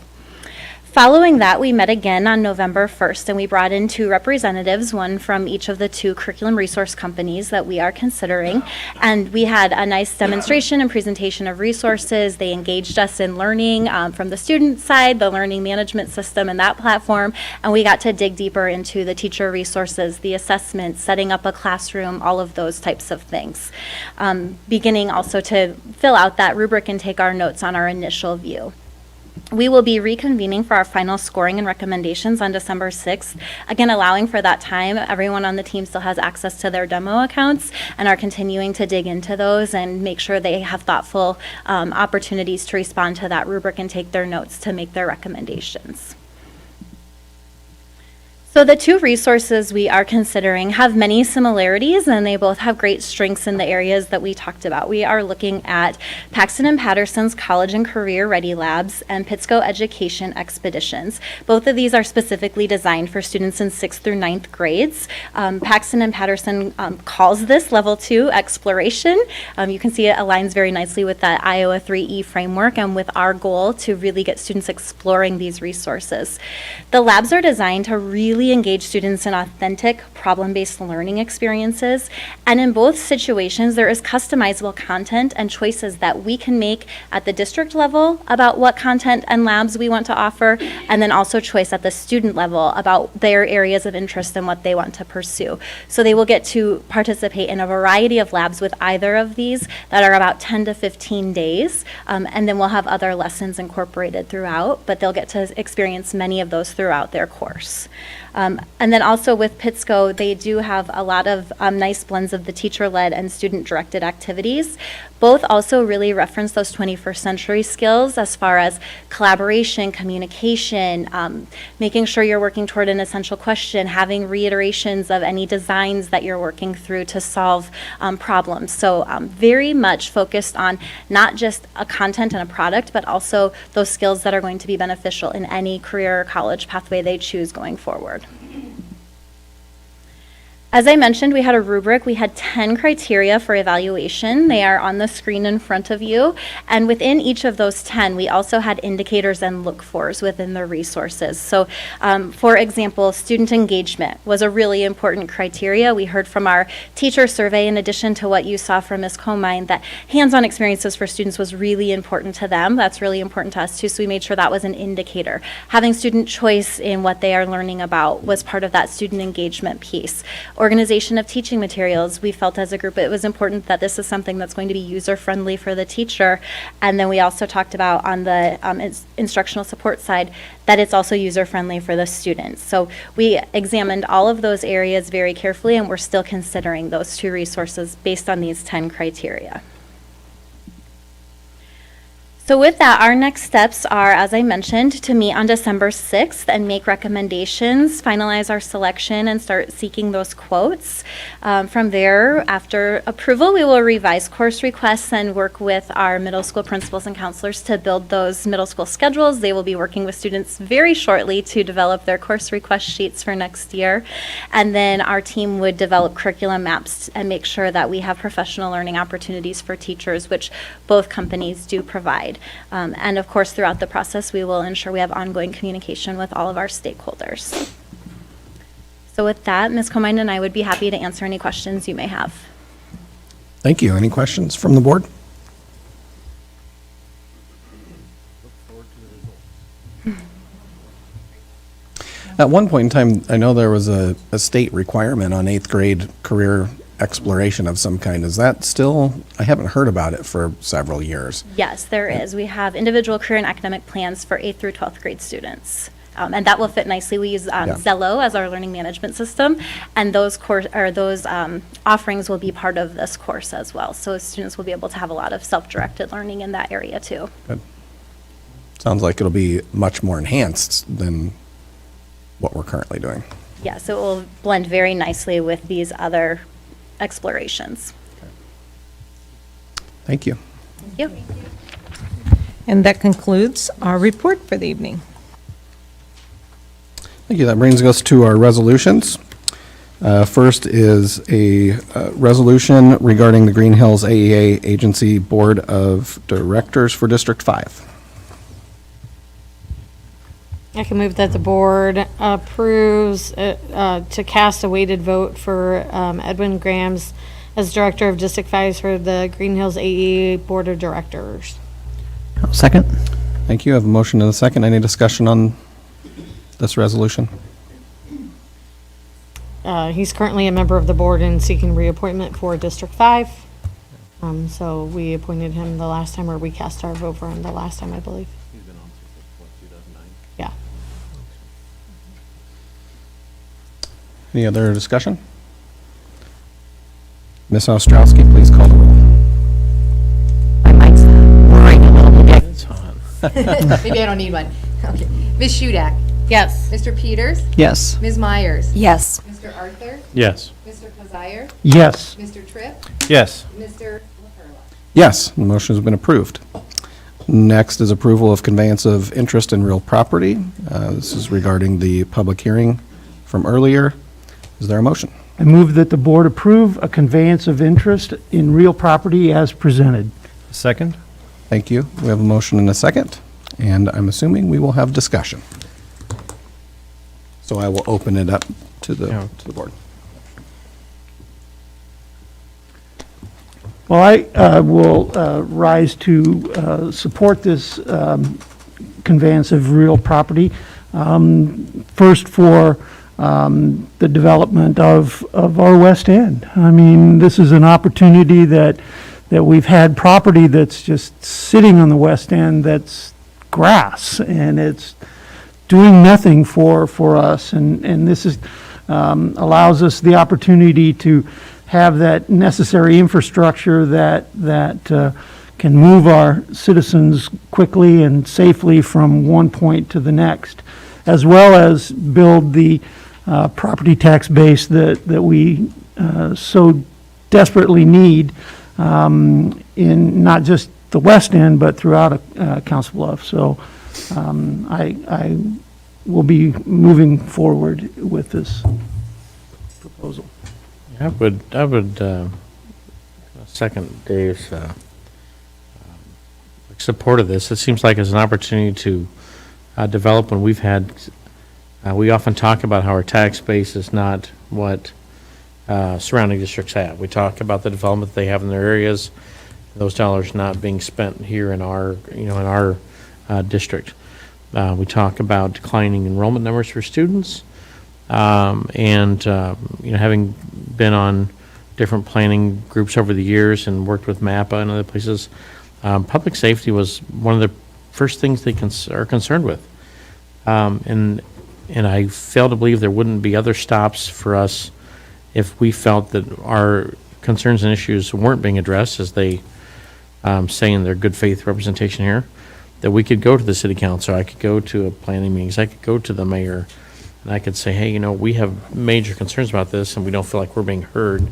Following that, we met again on November 1st, and we brought in 2 representatives, one from each of the 2 curriculum resource companies that we are considering. And we had a nice demonstration and presentation of resources. They engaged us in learning from the student side, the learning management system and that platform, and we got to dig deeper into the teacher resources, the assessments, setting up a classroom, all of those types of things. Beginning also to fill out that rubric and take our notes on our initial view. We will be reconvening for our final scoring and recommendations on December 6th. Again, allowing for that time, everyone on the team still has access to their demo accounts and are continuing to dig into those and make sure they have thoughtful opportunities to respond to that rubric and take their notes to make their recommendations. So the 2 resources we are considering have many similarities, and they both have great strengths in the areas that we talked about. We are looking at Paxton and Patterson's College and Career Ready Labs and Pittsco Education Expeditions. Both of these are specifically designed for students in 6th through 9th grades. Paxton and Patterson calls this Level 2 Exploration. You can see it aligns very nicely with that Iowa 3E framework and with our goal to really get students exploring these resources. The labs are designed to really engage students in authentic problem-based learning experiences, and in both situations there is customizable content and choices that we can make at the district level about what content and labs we want to offer, and then also choice at the student level about their areas of interest and what they want to pursue. So they will get to participate in a variety of labs with either of these that are about 10 to 15 days, and then we'll have other lessons incorporated throughout, but they'll get to experience many of those throughout their course. And then also with Pittsco, they do have a lot of nice blends of the teacher-led and student-directed activities. Both also really reference those 21st century skills as far as collaboration, communication, making sure you're working toward an essential question, having reiterations of any designs that you're working through to solve problems. So very much focused on not just a content and a product, but also those skills that are going to be beneficial in any career or college pathway they choose going forward. As I mentioned, we had a rubric. We had 10 criteria for evaluation. They are on the screen in front of you. And within each of those 10, we also had indicators and look-fors within the resources. So, for example, student engagement was a really important criteria. We heard from our teacher survey, in addition to what you saw from Ms. Comine, that hands-on experiences for students was really important to them. That's really important to us, too, so we made sure that was an indicator. Having student choice in what they are learning about was part of that student engagement piece. Organization of teaching materials, we felt as a group it was important that this is something that's going to be user-friendly for the teacher. And then we also talked about on the instructional support side that it's also user-friendly for the students. So we examined all of those areas very carefully, and we're still considering those 2 resources based on these 10 criteria. So with that, our next steps are, as I mentioned, to meet on December 6th and make recommendations, finalize our selection, and start seeking those quotes. From there, after approval, we will revise course requests and work with our middle school principals and counselors to build those middle school schedules. They will be working with students very shortly to develop their course request sheets for next year. And then our team would develop curriculum maps and make sure that we have professional learning opportunities for teachers, which both companies do provide. And of course, throughout the process, we will ensure we have ongoing communication with all of our stakeholders. So with that, Ms. Comind and I would be happy to answer any questions you may have. Thank you. Any questions from the board? At one point in time, I know there was a state requirement on 8th grade career exploration of some kind. Is that still, I haven't heard about it for several years. Yes, there is. We have individual career and academic plans for 8th through 12th grade students. And that will fit nicely. We use Zello as our learning management system, and those offerings will be part of this course as well. So students will be able to have a lot of self-directed learning in that area too. Good. Sounds like it'll be much more enhanced than what we're currently doing. Yeah, so it will blend very nicely with these other explorations. Thank you. Thank you. And that concludes our report for the evening. Thank you. That brings us to our resolutions. First is a resolution regarding the Green Hills AEA Agency Board of Directors for District 5. I can move that the board approves to cast a weighted vote for Edwin Grams as Director of District 5 for the Green Hills AEA Board of Directors. Second. Thank you. I have a motion and a second. Any discussion on this resolution? He's currently a member of the board and seeking reappointment for District 5. So we appointed him the last time, or we cast our vote for him the last time, I believe. He's been on since, what, 2009? Yeah. Any other discussion? Ms. Ostrowski, please call the roll. My mic's whirring a little bit. It's on. Maybe I don't need one. Okay. Ms. Shudak? Yes. Mr. Peters? Yes. Ms. Myers? Yes. Mr. Arthur? Yes. Mr. Kazire? Yes. Mr. Tripp? Yes. Mr. LaFerla? Yes, the motion has been approved. Next is approval of conveyance of interest in real property. This is regarding the public hearing from earlier. Is there a motion? I move that the board approve a conveyance of interest in real property as presented. Second? Thank you. We have a motion and a second, and I'm assuming we will have discussion. So I will open it up to the board. Well, I will rise to support this conveyance of real property. First for the development of our West End. I mean, this is an opportunity that we've had property that's just sitting on the West End that's grass, and it's doing nothing for us. And this is allows us the opportunity to have that necessary infrastructure that can move our citizens quickly and safely from one point to the next, as well as build the property tax base that we so desperately need in not just the West End, but throughout Council Bluffs. So I will be moving forward with this proposal. I would second Dave's support of this. It seems like it's an opportunity to develop when we've had, we often talk about how our tax base is not what surrounding districts have. We talk about the development they have in their areas, those dollars not being spent here in our, in our district. We talk about declining enrollment numbers for students. Having been on different planning groups over the years and worked with MAPPA and other places, public safety was one of the first things they are concerned with. And I fail to believe there wouldn't be other stops for us if we felt that our concerns and issues weren't being addressed, as they say in their good faith representation here, that we could go to the city council, I could go to a planning meetings, I could go to the mayor, and I could say, hey, we have major concerns about this, and we don't feel like we're being heard.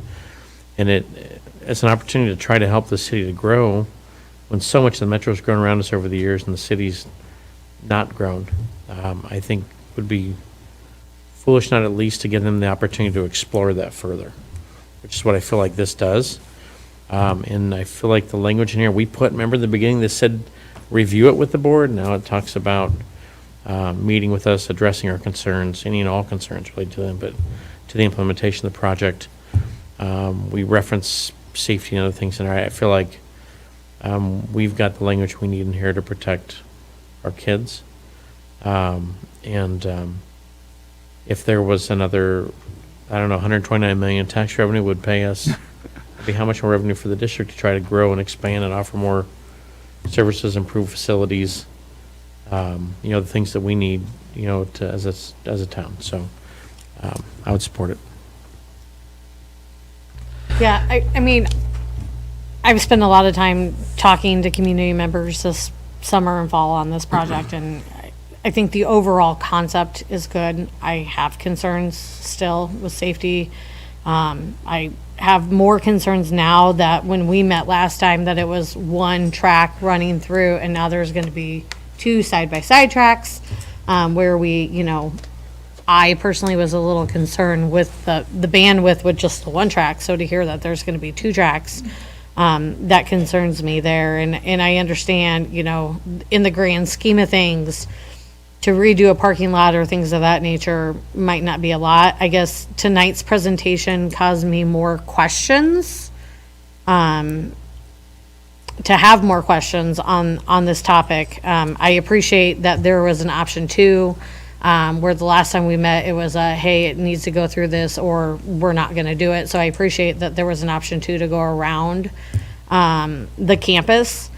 And it's an opportunity to try to help the city to grow when so much of the metro's grown around us over the years and the city's not grown. I think would be foolish not at least to give them the opportunity to explore that further, which is what I feel like this does. And I feel like the language in here we put, remember in the beginning that said review it with the board, now it talks about meeting with us, addressing our concerns, any and all concerns related to them, but to the implementation of the project. We reference safety and other things in there. I feel like we've got the language we need in here to protect our kids. If there was another, I don't know, 129 million tax revenue would pay us, it'd be how much more revenue for the district to try to grow and expand and offer more services, improve facilities, the things that we need, as a town. So I would support it. Yeah, I mean, I've spent a lot of time talking to community members this summer and fall on this project, and I think the overall concept is good. I have concerns still with safety. I have more concerns now that when we met last time that it was one track running through, and now there's going to be two side-by-side tracks, where I personally was a little concerned with the bandwidth with just the one track. So to hear that there's going to be two tracks, that concerns me there. And I understand, in the grand scheme of things, to redo a parking lot or things of that nature might not be a lot. I guess tonight's presentation caused me more questions, to have more questions on this topic. I appreciate that there was an option 2, where the last time we met, it was hey, it needs to go through this or we're not going to do it. So I appreciate that there was an option 2 to go around the campus.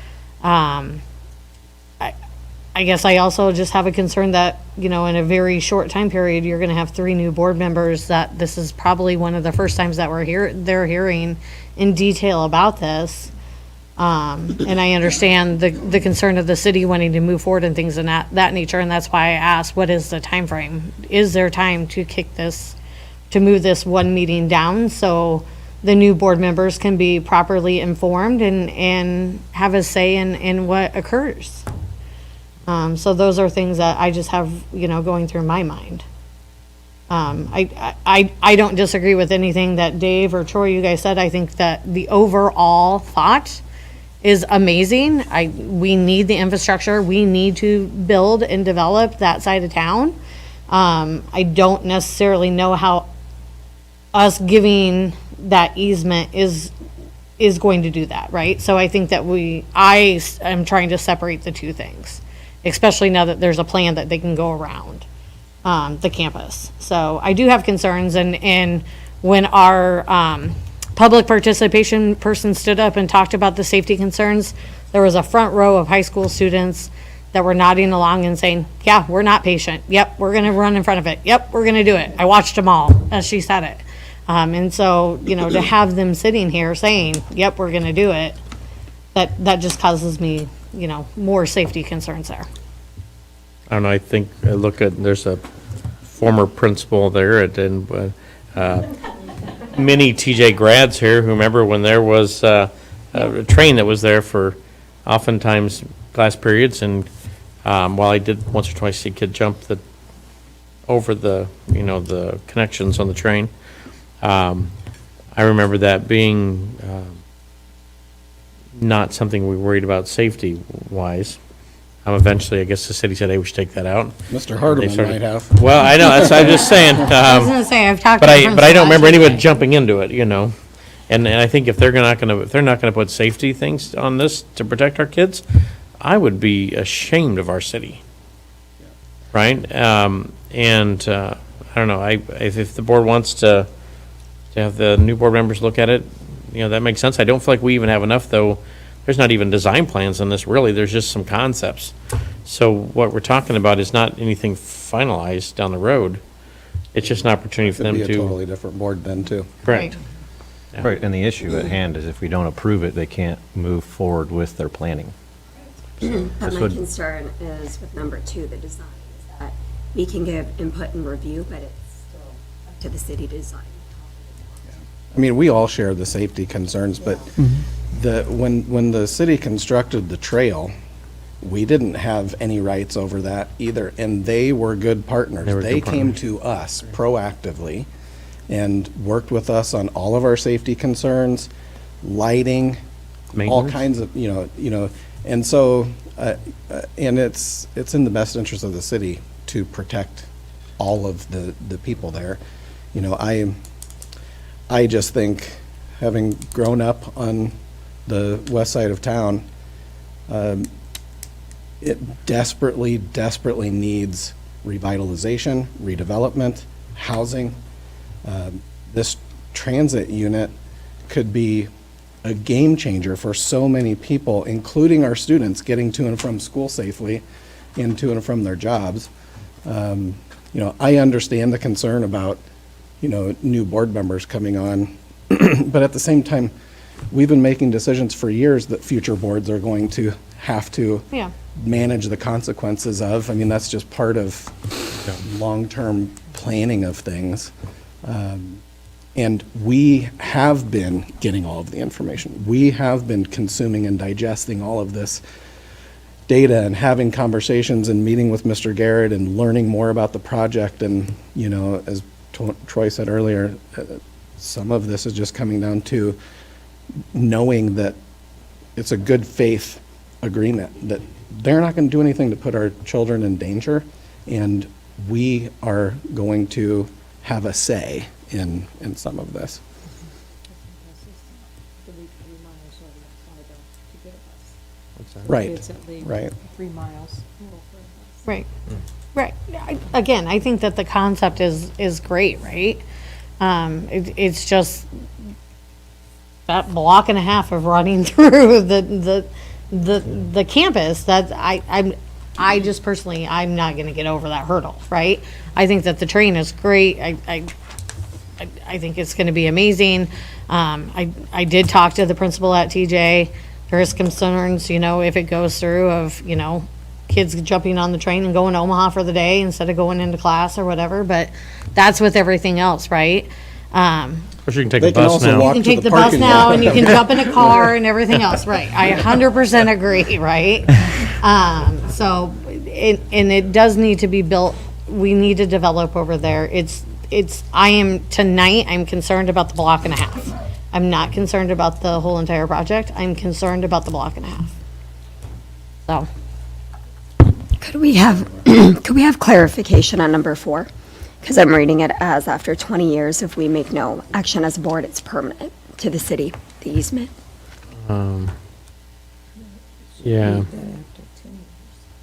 I guess I also just have a concern that, in a very short time period, you're going to have 3 new board members, that this is probably one of the first times that they're hearing in detail about this. And I understand the concern of the city wanting to move forward and things of that nature, and that's why I asked, what is the time frame? Is there time to move this one meeting down so the new board members can be properly informed and have a say in what occurs? So those are things that I just have, going through my mind. I don't disagree with anything that Dave or Troy, you guys said. I think that the overall thought is amazing. We need the infrastructure. We need to build and develop that side of town. I don't necessarily know how us giving that easement is going to do that, right? So I think that I am trying to separate the two things, especially now that there's a plan that they can go around the campus. So I do have concerns, and when our public participation person stood up and talked about the safety concerns, there was a front row of high school students that were nodding along and saying, yeah, we're not patient. Yep, we're going to run in front of it. Yep, we're going to do it. I watched them all as she said it. And so, to have them sitting here saying, yep, we're going to do it, that just causes me, more safety concerns there. I don't know, I think, there's a former principal there many TJ grads here who remember when there was a train that was there for oftentimes class periods, and while I did once or twice see a kid jump over the connections on the train, I remember that being not something we worried about safety-wise. Eventually, I guess the city said, hey, we should take that out. Mr. Hardeman might have. Well, I know, that's what I'm just saying. I was gonna say, I've talked But to I them don't remember last anyone week. jumping into it, And I think if they're not gonna put safety things on this to protect our kids, I would be ashamed of our city. Right? I I don't know, if the board wants to have the new board members look at it, that makes sense. I don't feel like we even have enough, though. There's not even design plans on this, really. There's just some concepts. So what we're talking about is not anything finalized down the road. It's just an opportunity for them Could be a to. totally different board then, too. Correct. Right, and the issue at hand is if we don't approve it, they can't move forward with their planning. But This my would- concern is with number 2, the design, is that we can give input and review, but it's still up to the city to design. I mean, we all share the safety concerns, but when the city constructed the trail, we didn't have any rights over that either, and they were good partners. They were They good came partners. to us proactively and worked with us on all of our safety concerns, lighting, all Maintenance. kinds of, and so, and it's in the best interest of the city to protect all of the people there. I just think, having grown up on the west side of town, it desperately, desperately needs revitalization, redevelopment, housing. This transit unit could be a game changer for so many people, including our students, getting to and from school safely and to and from their jobs. I understand the concern about, new board members coming on, but at the same time, we've been making decisions for years that future boards are going to have to Yeah. manage the consequences of. I mean, that's just part of long-term planning of things. And we have been getting all of the information. We have been consuming and digesting all of this data and having conversations and meeting with Mr. Garrett and learning more about the project. And, as Troy said earlier, some of this is just coming down to knowing that it's a good faith agreement, that they're not going to do anything to put our children in danger, and we are going to have a say in some of this. Right, right. 3 miles. Right, right. Again, I think that the concept is great, right? It's just that block and a half of running through the campus, that I just personally, I'm not gonna get over that hurdle, right? I think that the train is great. I think it's gonna be amazing. I did talk to the principal at TJ. There's concerns, if it goes through of, kids jumping on the train and going to Omaha for the day instead of going into class or whatever, but that's with everything else, right? Of course, you can take They the can bus also now. walk You can to take the the bus parking now lot. and you can jump in a car and everything else, right? I 100% agree, right? So, and it does need to be built, we need to develop over there. I'm concerned about the block and a half. I'm not concerned about the whole entire project. I'm concerned about the block and a half. So, Could we have clarification on number 4? Because I'm reading it as after 20 years, if we make no action as a board, it's permanent to the city, the easement. Yeah.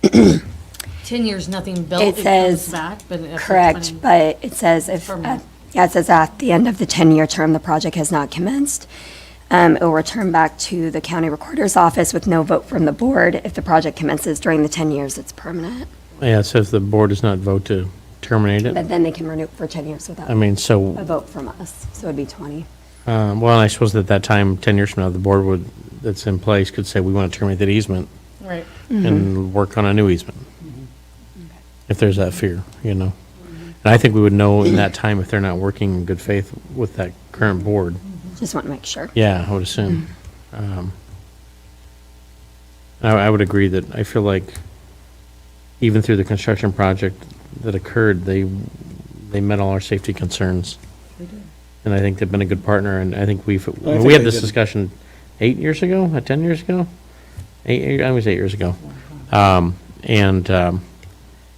10 years, nothing built, It it comes says, back, but after correct, 20 but it says Permanent. it says at the end of the 10-year term, the project has not commenced. It will return back to the county recorder's office with no vote from the board. If the project commences during the 10 years, it's permanent. Yeah, so if the board does not vote to terminate it, But then they can renew it for 10 years without I mean, a so, vote from us, so it'd be 20. well, I suppose at that time, 10 years from now, the board that's in place could say, we want to terminate that easement Right. and work on a new easement. If there's that fear, And I think we would know in that time if they're not working in good faith with that current board. Just want to make sure. Yeah, I would assume. I would agree that I feel like even through the construction project that occurred, they met all our safety concerns. And I think they've been a good partner, and I think we think had they this did. discussion 8 years ago, 10 years ago? I was 8 years ago.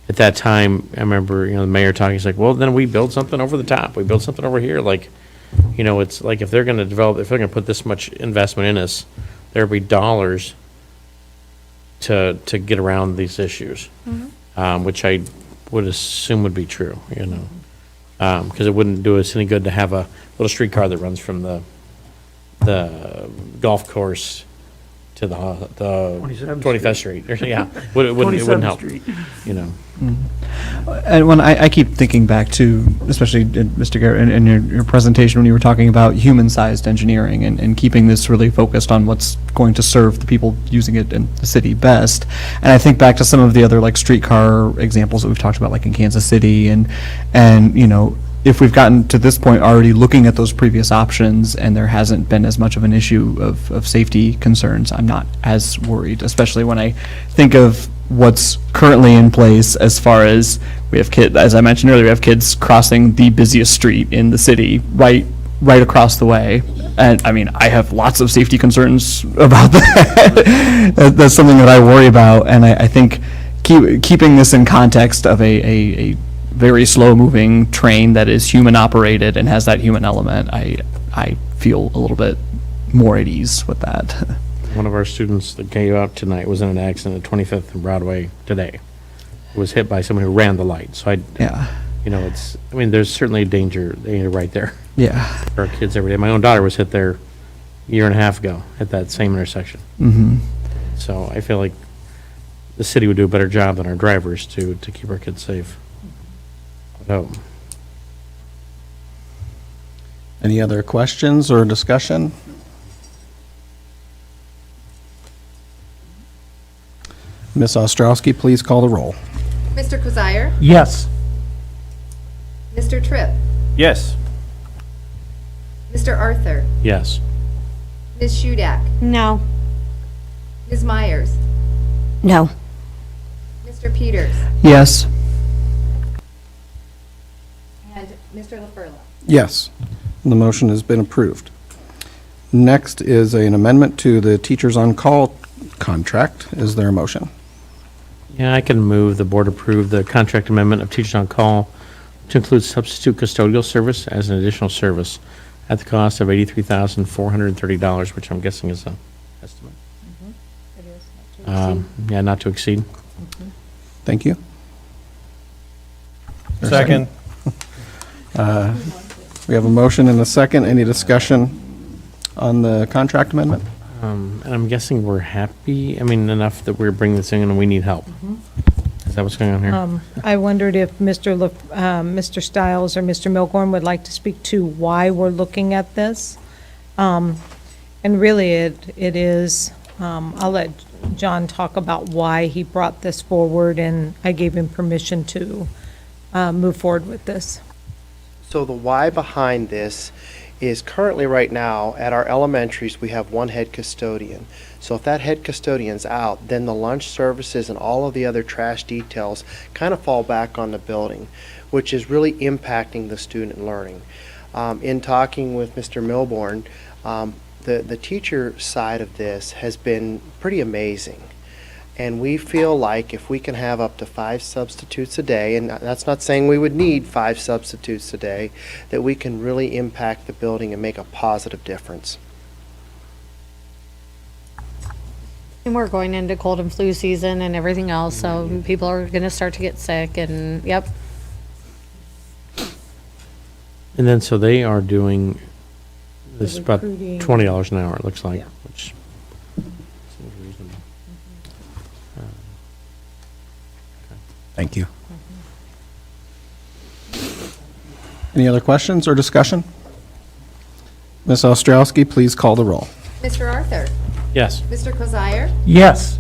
At that time, I remember, the mayor talking, he's like, well, then we build something over the top. We build something over here. Like, it's like if they're going to develop, if they're going to put this much investment in us, there'll be dollars to get around these issues, which I would assume would be true, Because it wouldn't do us any good to have a little streetcar that runs from the golf course to the 25th Street. Yeah, it wouldn't help, you know. And when I keep thinking back to, especially Mr. Garrett, in your presentation when you were talking about human-sized engineering and keeping this really focused on what's going to serve the people using it in the city best. And I think back to some of the other like streetcar examples that we've talked about, like in Kansas City, and you know, if we've gotten to this point already looking at those previous options and there hasn't been as much of an issue of safety concerns, I'm not as worried, especially when I think of what's currently in place as far as we have kids, as I mentioned earlier, we have kids crossing the busiest street in the city right across the way. And I mean, I have lots of safety concerns about that. That's something that I worry about. And I think keeping this in context of a very slow-moving train that is human-operated and has that human element, I feel a little bit more at ease with that. One of our students that came out tonight was in an accident at 25th and Broadway today. Was hit by someone who ran the light. So you know, there's certainly danger right there. Yeah. For our kids every day. My own daughter was hit there a year and a half ago at that same intersection. Mm-hmm. So I feel like the city would do a better job than our drivers to keep our kids safe. So. Any other questions or discussion? Ms. Ostrowski, please call the roll. Mr. Kozire? Yes. Mr. Tripp? Yes. Mr. Arthur? Yes. Ms. Shudak? No. Ms. Myers? No. Mr. Peters? Yes. And Mr. LaFurla? Yes. The motion has been approved. Next is an amendment to the Teachers on Call contract. Is there a motion? Yeah, I can move the board approve the contract amendment of Teachers on Call to include substitute custodial service as an additional service at the cost of $83,430, which I'm guessing is an estimate. Yeah, not to exceed. Thank you. Second. We have a motion and a second. Any discussion on the contract amendment? And I'm guessing we're happy, enough that we're bringing this in and we need help. Is that what's going on here? I wondered if Mr. Stiles or Mr. Milgorn would like to speak to why we're looking at this. And really, it is, I'll let John talk about why he brought this forward, and I gave him permission to move forward with this. So the why behind this is currently right now at our elementaries we have one head custodian. So if that head custodian's out, then the lunch services and all of the other trash details kind of fall back on the building, which is really impacting the student learning. In talking with Mr. Milborn, the teacher side of this has been pretty amazing. And we feel like if we can have up to 5 substitutes a day, and that's not saying we would need 5 substitutes a day, that we can really impact the building and make a positive difference. And we're going into cold and flu season and everything else, so people are going to start to get sick, and yep. And then, so they are doing this about recruiting. $20 an hour, it looks like, Yeah. which seems reasonable. Thank you. Any other questions or discussion? Ms. Ostrowski, please call the roll. Mr. Arthur? Yes. Mr. Kozire? Yes.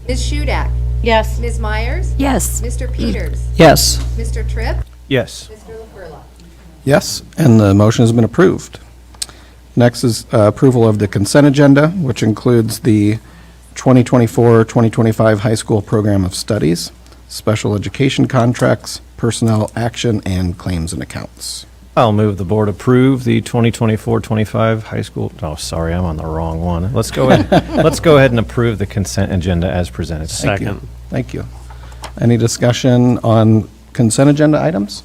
Ms. Shudak? Yes. Ms. Myers? Yes. Mr. Peters? Yes. Mr. Tripp? Yes. Mr. LaFurla? Yes, and the motion has been approved. Next is approval of the consent agenda, which includes the 2024-2025 high school program of studies, special education contracts, personnel action, and claims and accounts. I'll move the board approve the 2024-25 high school, oh, sorry, I'm on the wrong one. Let's go ahead, let's go ahead and approve the consent agenda as presented. Thank you. Second. Thank you. Any discussion on consent agenda items?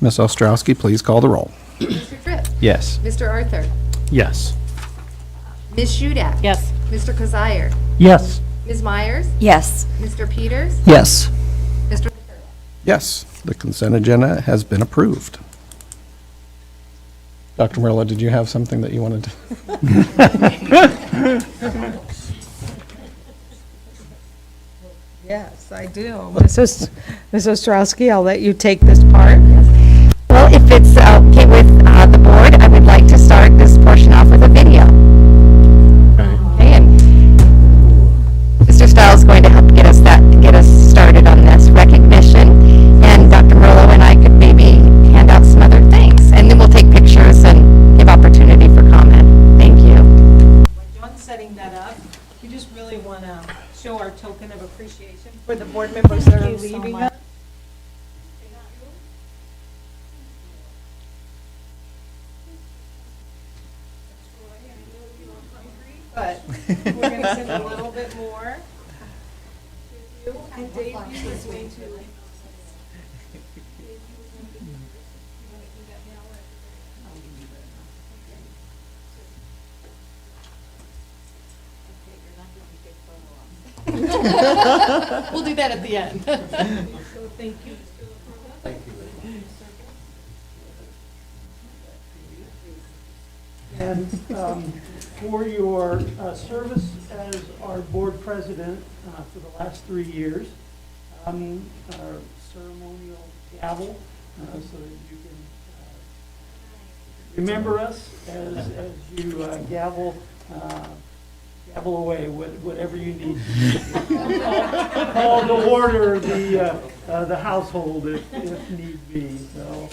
Ms. Ostrowski, please call the roll. Mr. Tripp? Yes. Mr. Arthur? Yes. Ms. Shudak? Yes. Mr. Kozire? Yes. Ms. Myers? Yes. Mr. Peters? Yes. Mr. Yes, the consent agenda has been approved. Dr. Marilla, did you have something that you wanted to? Yes, I do. Mrs. Ostrowski, I'll let you take this part. Well, if it's okay with the board, I would like to start this portion off with a video. Okay, and Mr. Stiles is going to help get us started on this recognition, and Dr. Merlo and I could maybe hand out some other things, and then we'll take pictures and give opportunity for comment. Thank you. When John's setting that up, you just really want to show our token of appreciation for the board members that are leaving us. But we're going to send a little bit more. And Dave, you is going to. We'll do that at the end. So thank you. Thank you. And for your service as our board president for the last 3 years, our ceremonial gavel, so that you can remember us as you gavel away, whatever you need. Call to order the household if need be. So.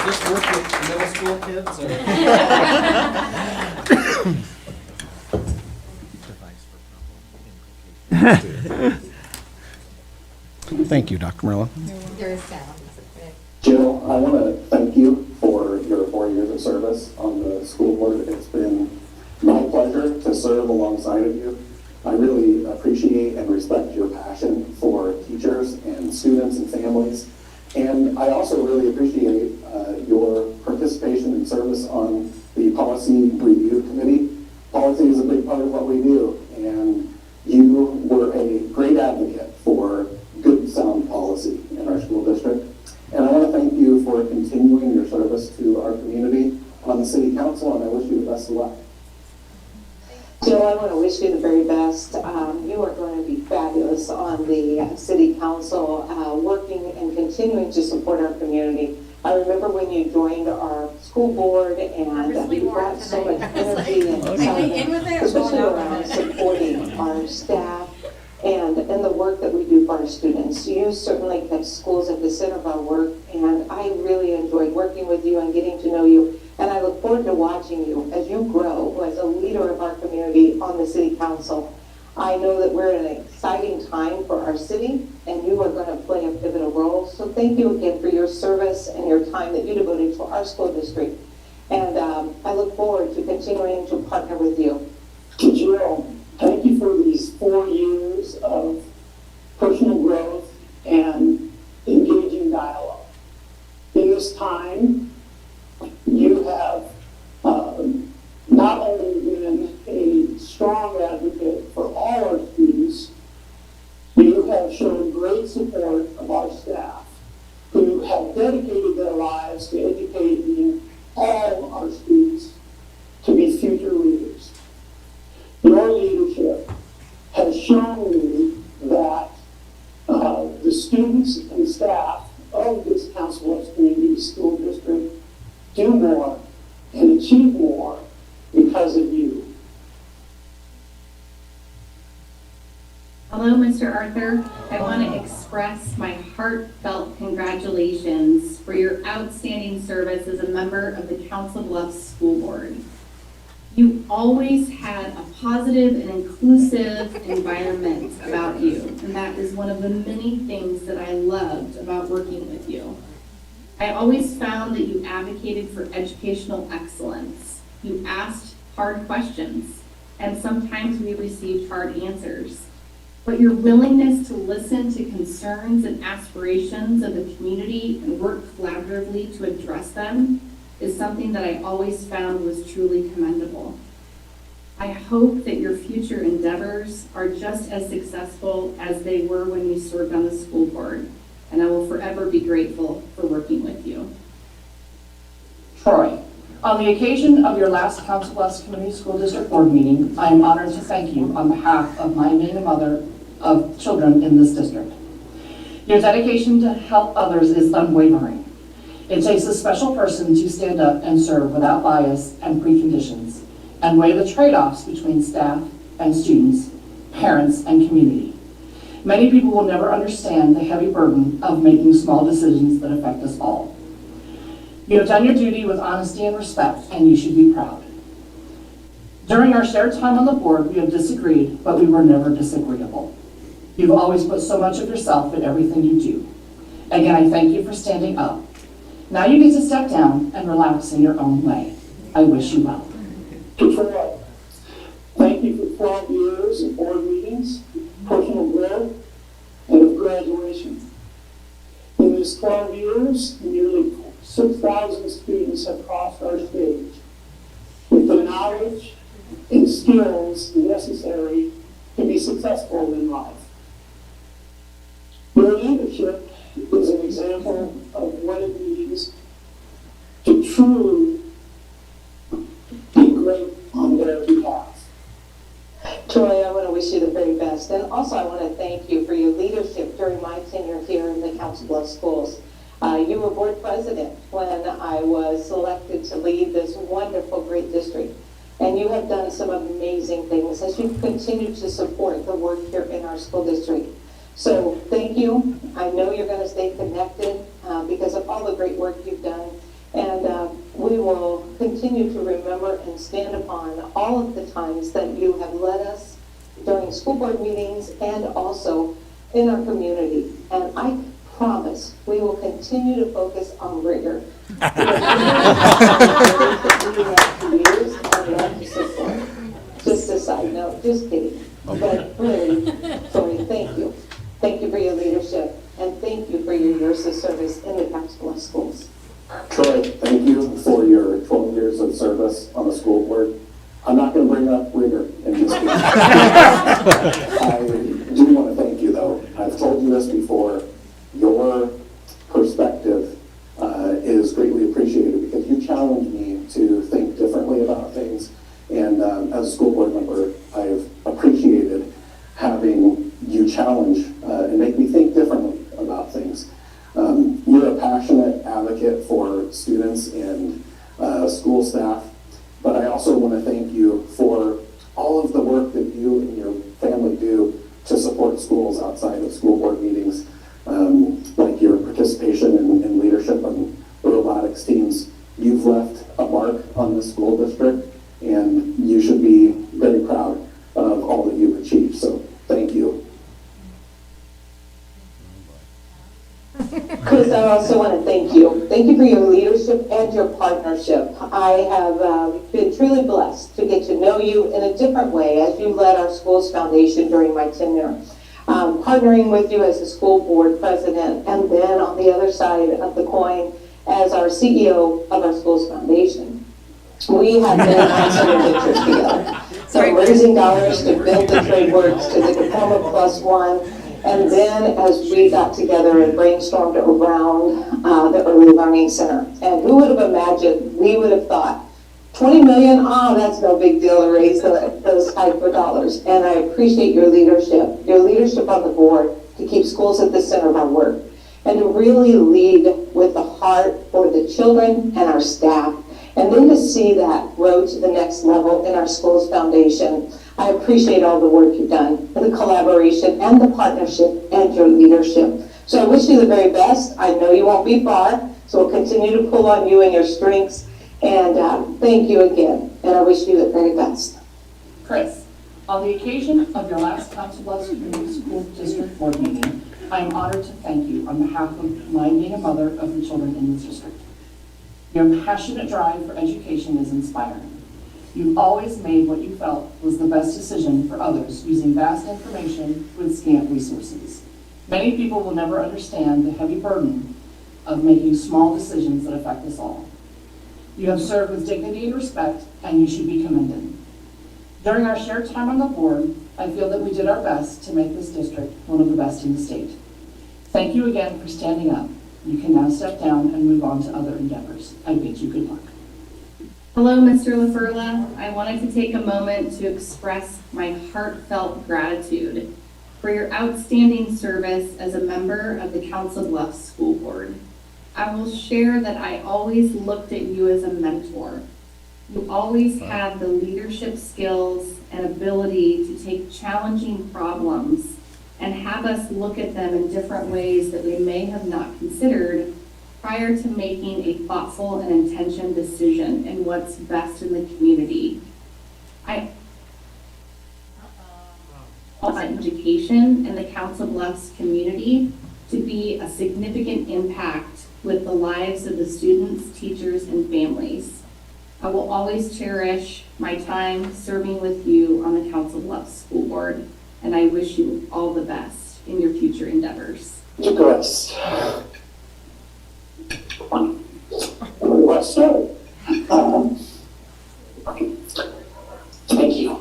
Just work with middle school kids? Thank you, Dr. Merlo. Jill, I want to thank you for your 4 years of service on the school board. It's been my pleasure to serve alongside of you. I really appreciate and respect your passion for teachers and students and families. And I also really appreciate your participation and service on the Policy Review Committee. Policy is a big part of what we do, and you were a great advocate for good, sound policy in our school district. And I want to thank you for continuing your service to our community on the City Council, and I wish you the best of luck. Jill, I want to wish you the very best. You are going to be fabulous on the City Council, working and continuing to support our community. I remember when you joined our school board and you brought so much energy and especially around supporting our staff and the work that we do for our students. You certainly kept schools at the center of our work, and I really enjoyed working with you and getting to know you. And I look forward to watching you as you grow as a leader of our community on the City Council. I know that we're in an exciting time for our city, and you are going to play a pivotal role. So thank you again for your service and your time that you devoted to our school district. And I look forward to continuing to partner with you. Jill, thank you for these 4 years of personal growth and engaging dialogue. In this time, you have not only been a strong advocate for all our students, you have shown great support of our staff who have dedicated their lives to educating all our students to be future leaders. Your leadership has shown me that the students and staff of this Council Bluffs Community School District do more and achieve more because of you. Hello, Mr. Arthur. I want to express my heartfelt congratulations for your outstanding service as a member of the Council Bluffs School Board. You always had a positive and inclusive environment about you, and that is one of the many things that I loved about working with you. I always found that you advocated for educational excellence. You asked hard questions, and sometimes we received hard answers. But your willingness to listen to concerns and aspirations of the community and work collaboratively to address them is something that I always found was truly commendable. I hope that your future endeavors are just as successful as they were when you served on the school board, and I will forever be grateful for working with you. Troy, on the occasion of your last Council Bluffs Community School District Board meeting, I am honored to thank you on behalf of my being a mother of children in this district. Your dedication to help others is unwavering. It takes a special person to stand up and serve without bias and preconditions, and weigh the trade-offs between staff and students, parents and community. Many people will never understand the heavy burden of making small decisions that affect us all. You have done your duty with honesty and respect, and you should be proud. During our shared time on the board, we have disagreed, but we were never disagreeable. You've always put so much of yourself in everything you do. Again, I thank you for standing up. Now you get to step down and relax in your own way. I wish you well. Troy, thank you for 12 years of board meetings, personal growth, and of graduation. In this 12 years, nearly 6,000 students have crossed our stage with the knowledge and skills necessary to be successful in life. Your leadership is an example of what it means to truly be great on their behalf. Troy, I want to wish you the very best. And also I want to thank you for your leadership during my tenure here in the Council Bluffs Schools. You were board president when I was selected to lead this wonderful, great district. And you have done some amazing things as you continue to support the work here in our school district. So thank you. I know you're going to stay connected because of all the great work you've done. And we will continue to remember and stand upon all of the times that you have led us during school board meetings and also in our community. And I promise we will continue to focus on rigor. Just a side note, just kidding. But really, sorry, thank you. Thank you for your leadership, and thank you for your years of service in the Council Bluffs Schools. Troy, thank you for your 12 years of service on the school board. I'm not going to bring up rigor in this case. I do want to thank you, though. I've told you this before. Your perspective is greatly appreciated because you challenge me to think differently about things. And as a school board member, I've appreciated having you challenge and make me think differently about things. You're a passionate advocate for students and school staff, but I also want to thank you for all of the work that you and your family do to support schools outside of school board meetings, like your participation in leadership on the robotics teams. You've left a mark on this school district, and you should be very proud of all that you've achieved. So thank you. Chris, I also want to thank you. Thank you for your leadership and your partnership. I have been truly blessed to get to know you in a different way as you led our school's foundation during my tenure. Partnering with you as a school board president, and then on the other side of the coin as our CEO of our school's foundation. We have been on some adventures together. So raising dollars to build the TradeWorks, to the Diploma Plus One, and then as we got together and brainstormed around the Early Learning Center. And who would have imagined, we would have thought, 20 million, that's no big deal to raise those type of dollars. And I appreciate your leadership on the board to keep schools at the center of our work and to really lead with the heart for the children and our staff. And then to see that grow to the next level in our school's foundation. I appreciate all the work you've done, the collaboration and the partnership and your leadership. So I wish you the very best. I know you won't be far, so we'll continue to pull on you and your strengths. And thank you again, and I wish you the very best. Chris, on the occasion of your last Council Bluffs Community School District Board meeting, I am honored to thank you on behalf of my being a mother of the children in this district. Your passionate drive for education is inspiring. You've always made what you felt was the best decision for others using vast information with scant resources. Many people will never understand the heavy burden of making small decisions that affect us all. You have served with dignity and respect, and you should be commended. During our shared time on the board, I feel that we did our best to make this district one of the best in the state. Thank you again for standing up. You can now step down and move on to other endeavors. I bid you good luck. Hello, Mr. LaFurla. I wanted to take a moment to express my heartfelt gratitude for your outstanding service as a member of the Council Bluffs School Board. I will share that I always looked at you as a mentor. You always had the leadership skills and ability to take challenging problems and have us look at them in different ways that we may have not considered prior to making a thoughtful and intentioned decision in what's best in the community. I want education in the Council Bluffs community to be a significant impact with the lives of the students, teachers, and families. I will always cherish my time serving with you on the Council Bluffs School Board, and I wish you all the best in your future endeavors. Eucharist. Where start? Thank you.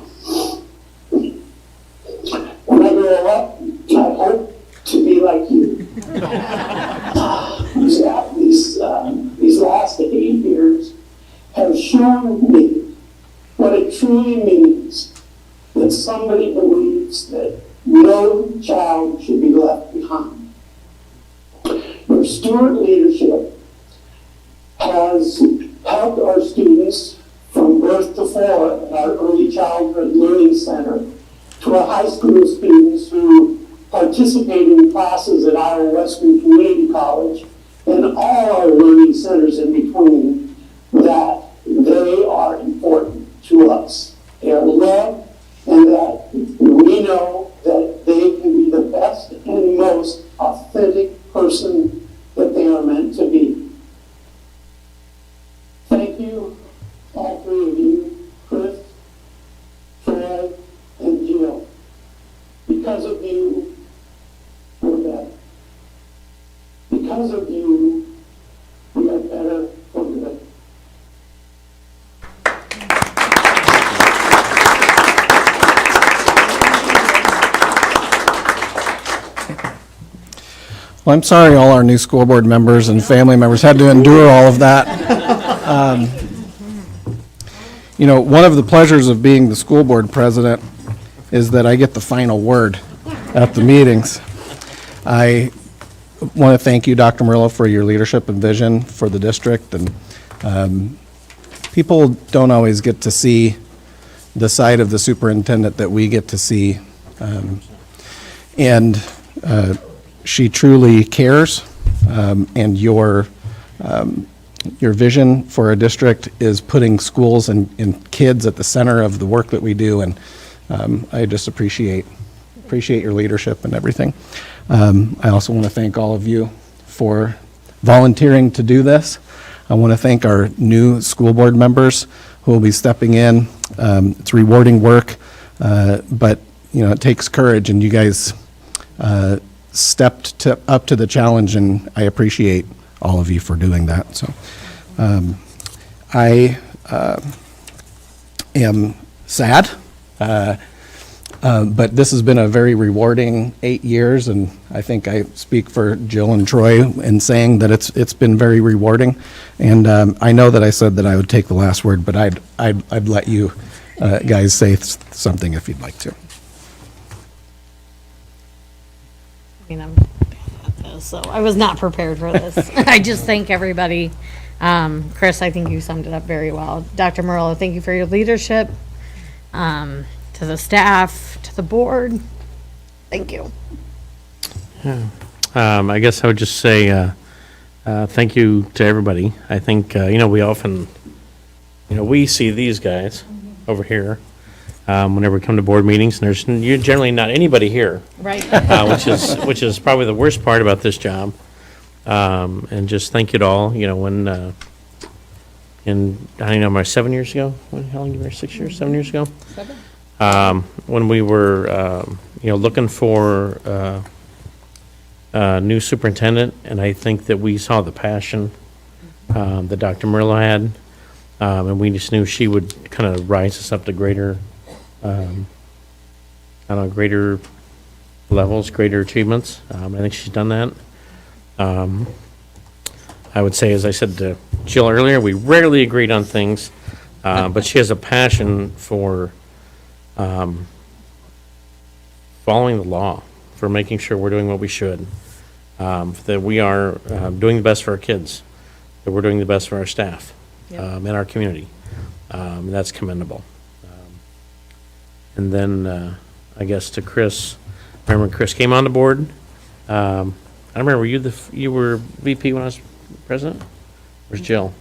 When I grow up, I hope to be like you. These last 8 years have shown me what it truly means that somebody believes that no child should be left behind. Your steward leadership has helped our students from birth to 4 at our early childhood learning center to our high school students who participate in classes at Iowa Western Community College and all our learning centers in between, that they are important to us. They are loved, and that we know that they can be the best and most authentic person that they are meant to be. Thank you, all 3 of you, Chris, Troy, and Jill. Because of you, we're better. Because of you, we are better for good. Well, I'm sorry all our new school board members and family members had to endure all of that. You know, one of the pleasures of being the school board president is that I get the final word at the meetings. I want to thank you, Dr. Murillo, for your leadership and vision for the district. And people don't always get to see the side of the superintendent that we get to see. She truly cares, and your vision for a district is putting schools and kids at the center of the work that we do, and I just appreciate your leadership and everything. I also want to thank all of you for volunteering to do this. I want to thank our new school board members who will be stepping in. It's rewarding work, but you know, it takes courage, and you guys stepped up to the challenge, and I appreciate all of you for doing that. So I am sad, but this has been a very rewarding 8 years, and I think I speak for Jill and Troy in saying that it's been very rewarding. And I know that I said that I would take the last word, but I'd let you guys say something if you'd like to. I mean, I'm bad at this, so I was not prepared for this. I just thank everybody. Chris, I think you summed it up very well. Dr. Murillo, thank you for your leadership. To the staff, to the board, thank you. I guess I would just say thank you to everybody. I think, we often, we see these guys over here whenever we come to board meetings, and there's generally not anybody here. Right. Which is probably the worst part about this job. And just thank you to all, when, I don't know, my 7 years ago, how long did you were, 6 years, 7 years ago? 7. When we were, looking for a new superintendent, and I think that we saw the passion that Dr. Murillo had, and we just knew she would kind of rise us up to greater I don't know, greater levels, greater achievements. I think she's done that. I would say, as I said to Jill earlier, we rarely agreed on things, but she has a passion for following the law, for making sure we're doing what we should, that we are doing the best for our kids, that we're doing the best for our staff and our community. That's commendable. And then, I guess to Chris, I remember when Chris came on the board. I don't remember, you were VP when I was president? Where's Jill?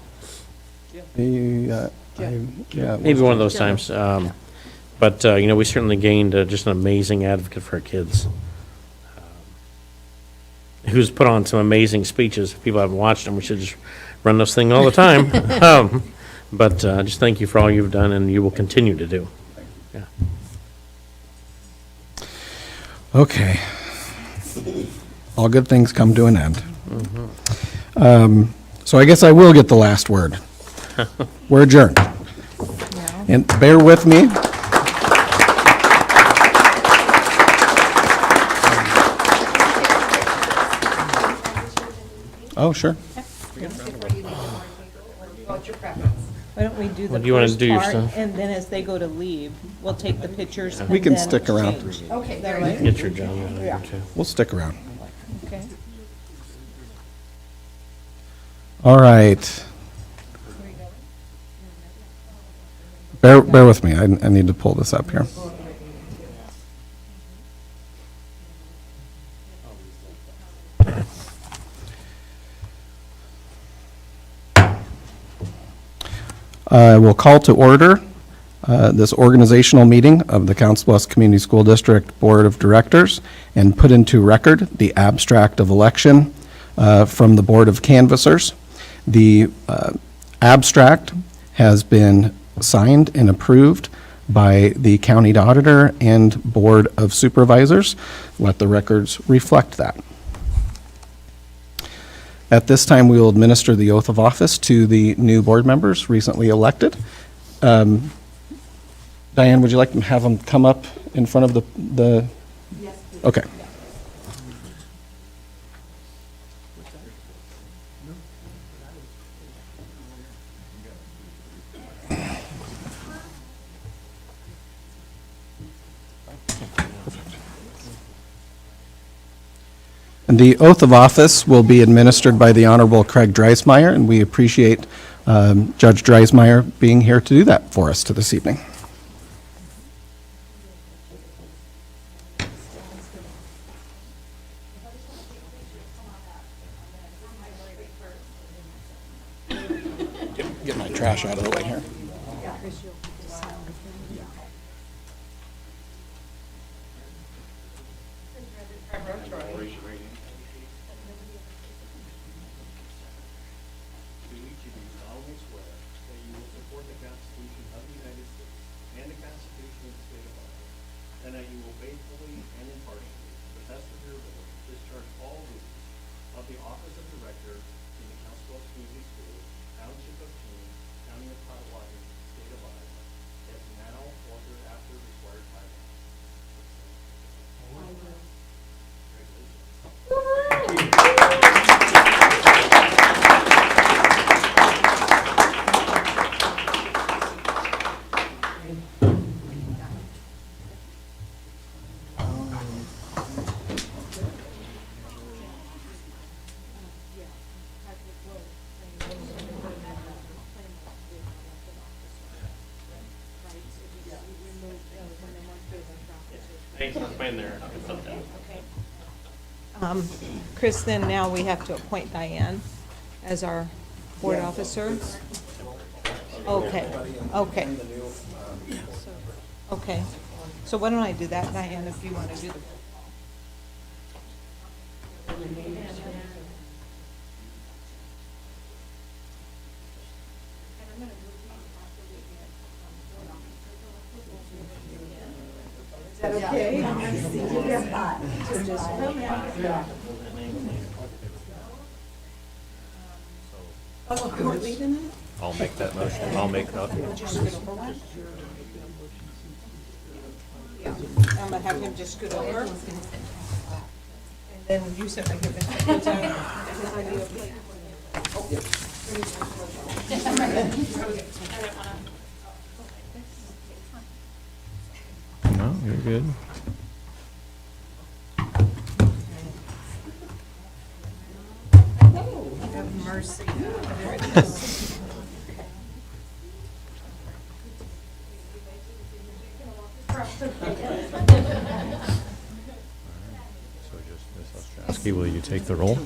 Maybe Maybe one of those times. But, we certainly gained just an amazing advocate for our kids. Who's put on some amazing speeches. If people haven't watched them, we should just run this thing all the time. But just thank you for all you've done and you will continue to do. Yeah. Okay. All good things come to an end. So I guess I will get the last word. We're adjourned. And bear with me. Oh, sure. Why don't we do the What do you wanna first do, your part, stuff? and then as they go to leave, we'll take the pictures and We can then stick around. change. Okay, that way? Get your John. Yeah. We'll stick around. Okay. All right. Bear with me. I need to pull this up here. I will call to order this organizational meeting of the Council Bluffs Community School District Board of Directors and put into record the abstract of election from the Board of Canvassers. The abstract has been signed and approved by the county auditor and Board of Supervisors. Let the records reflect that. At this time, we will administer the oath of office to the new board members recently elected. Diane, would you like to have them come up in front of the? Yes, please. Okay. And the oath of office will be administered by the Honorable Craig Dreismeyer, and we appreciate Judge Dreismeyer being here to do that for us this evening. Get my trash out of the way here. And that you will faithfully and impartially, to the best of your ability, discharge all duties of the office of director in the Council Bluffs Community Schools, Township of Keene, County of Potawatomi, State of Iowa, as now or hereafter required by law. Thanks for being there. Chris, then now we have to appoint Diane as our board officer. Okay, okay. Okay, so why don't I do that, Diane, if you want to do the. Okay. I'll make that motion. I'll make that. I'm gonna have him just scoot over. And then you said I give No, you're good. Have mercy. Ostrowski, will you take the roll?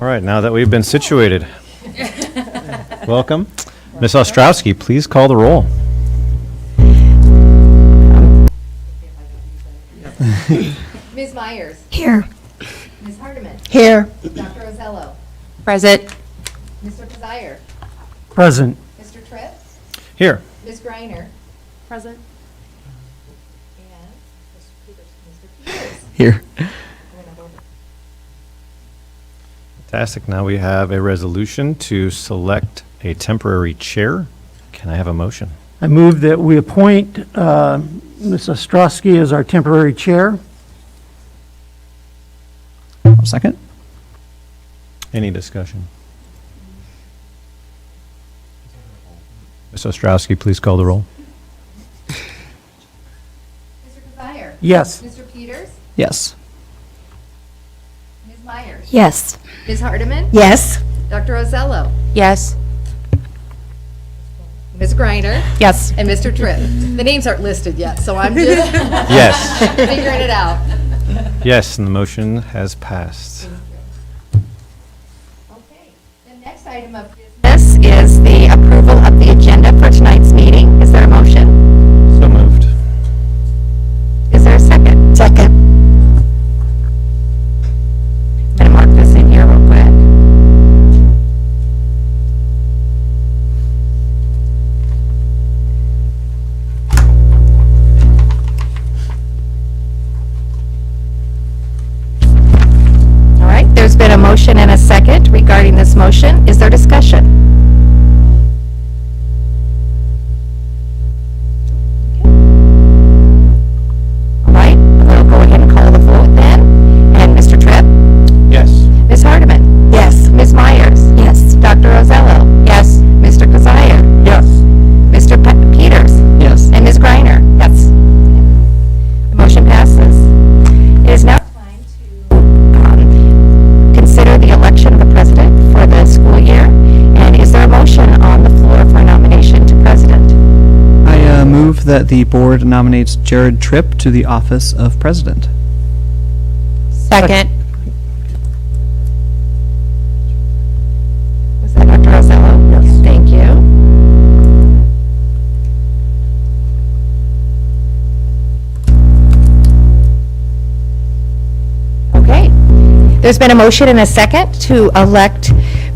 All right, now that we've been situated, welcome. Ms. Ostrowski, please call the roll. Ms. Myers. Here. Ms. Hardeman. Here. Dr. Ozello. Present. Mr. Kazire. Present. Mr. Tripp. Here. Ms. Griner. Present. And Mr. Peters. Here. Fantastic. Now we have a resolution to select a temporary chair. Can I have a motion? I move that we appoint Ms. Ostrowski as our temporary chair. I'll second. Any discussion? Ms. Ostrowski, please call the roll. Mr. Kazire. Yes. Mr. Peters. Yes. Ms. Myers. Yes. Ms. Hardeman. Yes. Dr. Ozello. Yes. Ms. Griner. Yes. And Mr. Tripp. The names aren't listed yet, so I'm just Yes. figuring it out. Yes, and the motion has passed. Okay. The next item of business is the approval of the agenda for tonight's meeting. Is there a motion? So moved. Is there a second? Second. I'm going to mark this in here real quick. All right, there's been a motion and a second regarding this motion. Is there discussion? All right, we'll go ahead and call the vote then. And Mr. Tripp? Yes. Ms. Hardeman? Yes. Ms. Myers? Yes. Dr. Ozello? Yes. Mr. Kazire? Yes. Mr. Peters? Yes. And Ms. Griner? Yes. The motion passes. It is now time to consider the election of the president for the school year. And is there a motion on the floor for nomination to president? I move that the board nominates Jared Tripp to the office of president. Second. Was that Dr. Ozello? Yes. Thank you. Okay. There's been a motion and a second to elect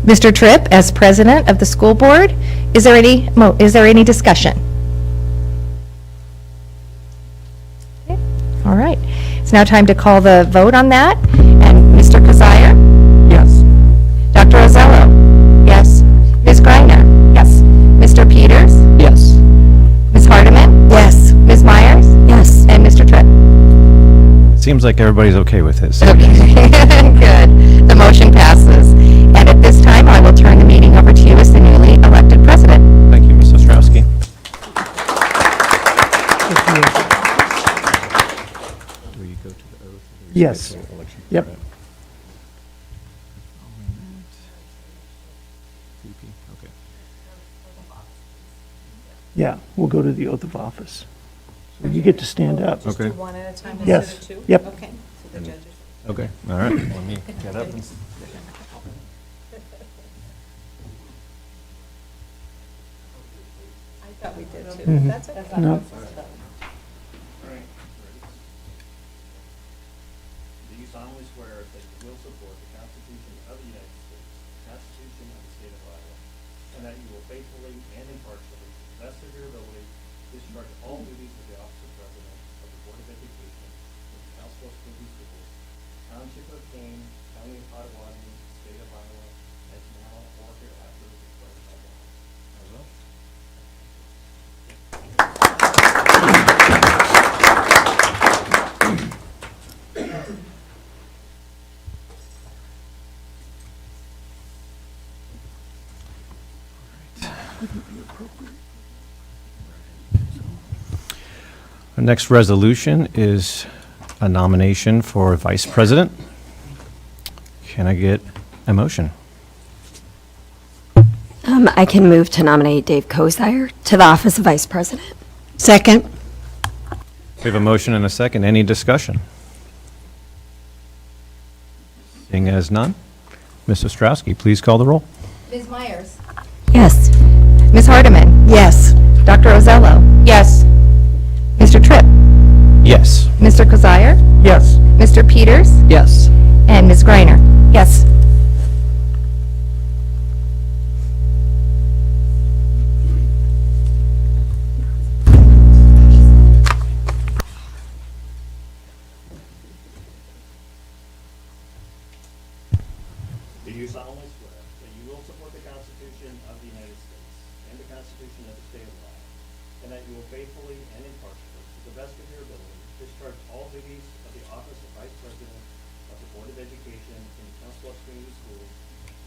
Mr. Tripp as president of the school board. Is there any discussion? Okay. All right. It's now time to call the vote on that. And Mr. Kazire? Yes. Dr. Ozello? Yes. Ms. Griner? Yes. Mr. Peters? Yes. Ms. Hardeman? Yes. Ms. Myers? Yes. And Mr. Tripp? Seems like everybody's okay with this. Okay, good. The motion passes. And at this time, I will turn the meeting over to you as the newly elected president. Thank you, Ms. Ostrowski. Will you go to the oath? Yes. Election Yep. prep. VP, okay. Yeah, we'll go to the oath of office. So you get to stand up. Okay. Do one at a time Yes. instead of two? Yep. Okay. So the judges. Okay, all right. Let me get up and... I thought we did too. Mhm. That's okay. No. Do you solemnly swear that you will support the Constitution of the United States, the Constitution of the State of Iowa, and that you Township of Kane, County of Potawatomi, State of Iowa, as now or hereafter required by law. I will. The next resolution is a nomination for vice president. Can I get a motion? I can move to nominate Dave Kozire to the office of Vice President. Second. We have a motion and a second. Any discussion? Seeing as none, Ms. Ostrowski, please call the roll. Ms. Myers? Yes. Ms. Hardeman? Yes. Dr. Ozello? Yes. Mr. Tripp? Yes. Mr. Kozire? Yes. Mr. Peters? Yes. And Ms. Greiner? Yes. Do you solemnly swear that you will support the Constitution of the United States and the Constitution of the State of Iowa, and that you will faithfully and impartially, to the best of your ability, discharge all duties of the office of Vice President of the Board of Education in the Council Bluffs Community Schools,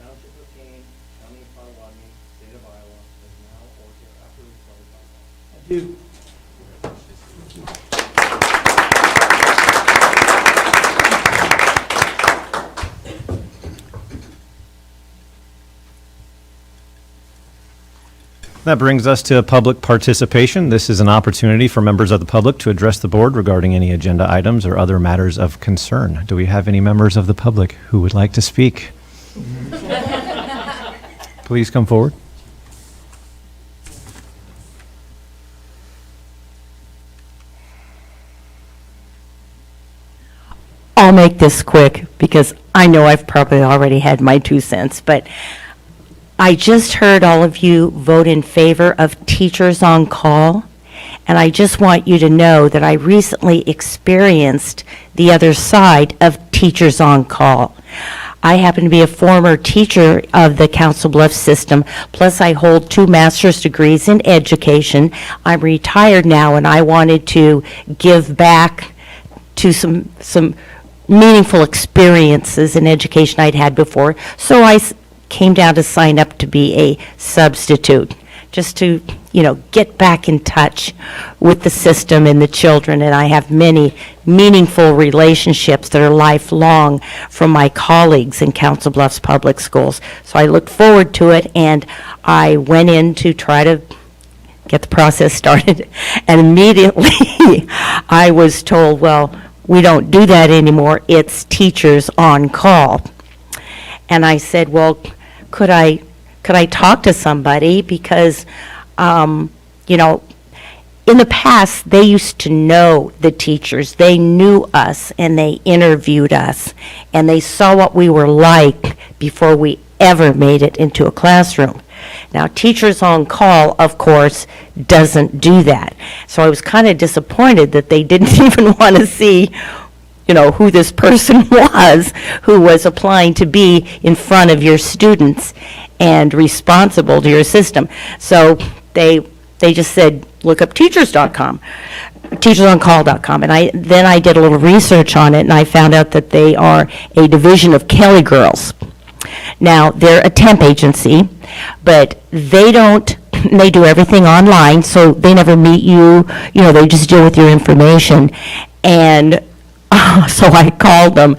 Township of Kane, County of Potawatomi, State of Iowa, as now or hereafter required by law? I do. That brings us to public participation. This is an opportunity for members of the public to address the board regarding any agenda items or other matters of concern. Do we have any members of the public who would like to speak? Please come forward. I'll make this quick because I know I've probably already had my 2 cents, but I just heard all of you vote in favor of Teachers on Call, and I just want you to know that I recently experienced the other side of Teachers on Call. I happen to be a former teacher of the Council Bluffs system, plus I hold 2 master's degrees in education. I'm retired now, and I wanted to give back to some meaningful experiences in education I'd had before, so I came down to sign up to be a substitute, just to, get back in touch with the system and the children. And I have many meaningful relationships that are lifelong from my colleagues in Council Bluffs Public Schools. So I looked forward to it, and I went in to try to get the process started. And immediately I was told, well, we don't do that anymore. It's Teachers on Call. And I said, well, could I talk to somebody? Because, in the past, they used to know the teachers. They knew us, and they interviewed us, and they saw what we were like before we ever made it into a classroom. Now, Teachers on Call, of course, doesn't do that. So I was kind of disappointed that they didn't even want to see who this person was who was applying to be in front of your students and responsible to your system. So they just said, look up teachers.com, teachersoncall.com. And then I did a little research on it, and I found out that they are a division of Kelly Girls. Now, they're a temp agency, but they do everything online, so they never meet you, they just deal with your information. And so I called them,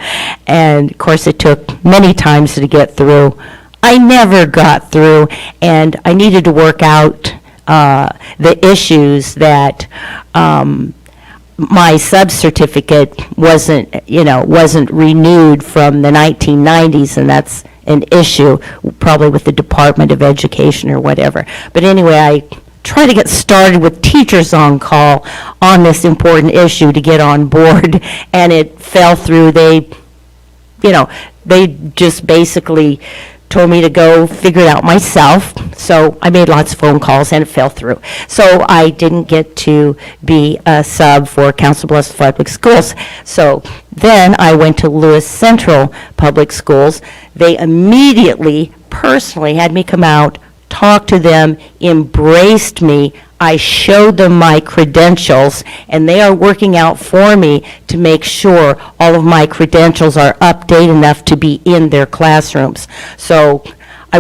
and of course it took many times to get through. I never got through, and I needed to work out the issues that my sub-certificate wasn't renewed from the 1990s, and that's an issue probably with the Department of Education or whatever. But anyway, I try to get started with Teachers on Call on this important issue to get on board, and it fell through. They just basically told me to go figure it out myself. So I made lots of phone calls and it fell through. So I didn't get to be a sub for Council Bluffs Public Schools. So then I went to Lewis Central Public Schools. They immediately, personally, had me come out, talk to them, embraced me. I showed them my credentials, and they are working out for me to make sure all of my credentials are updated enough to be in their classrooms. So I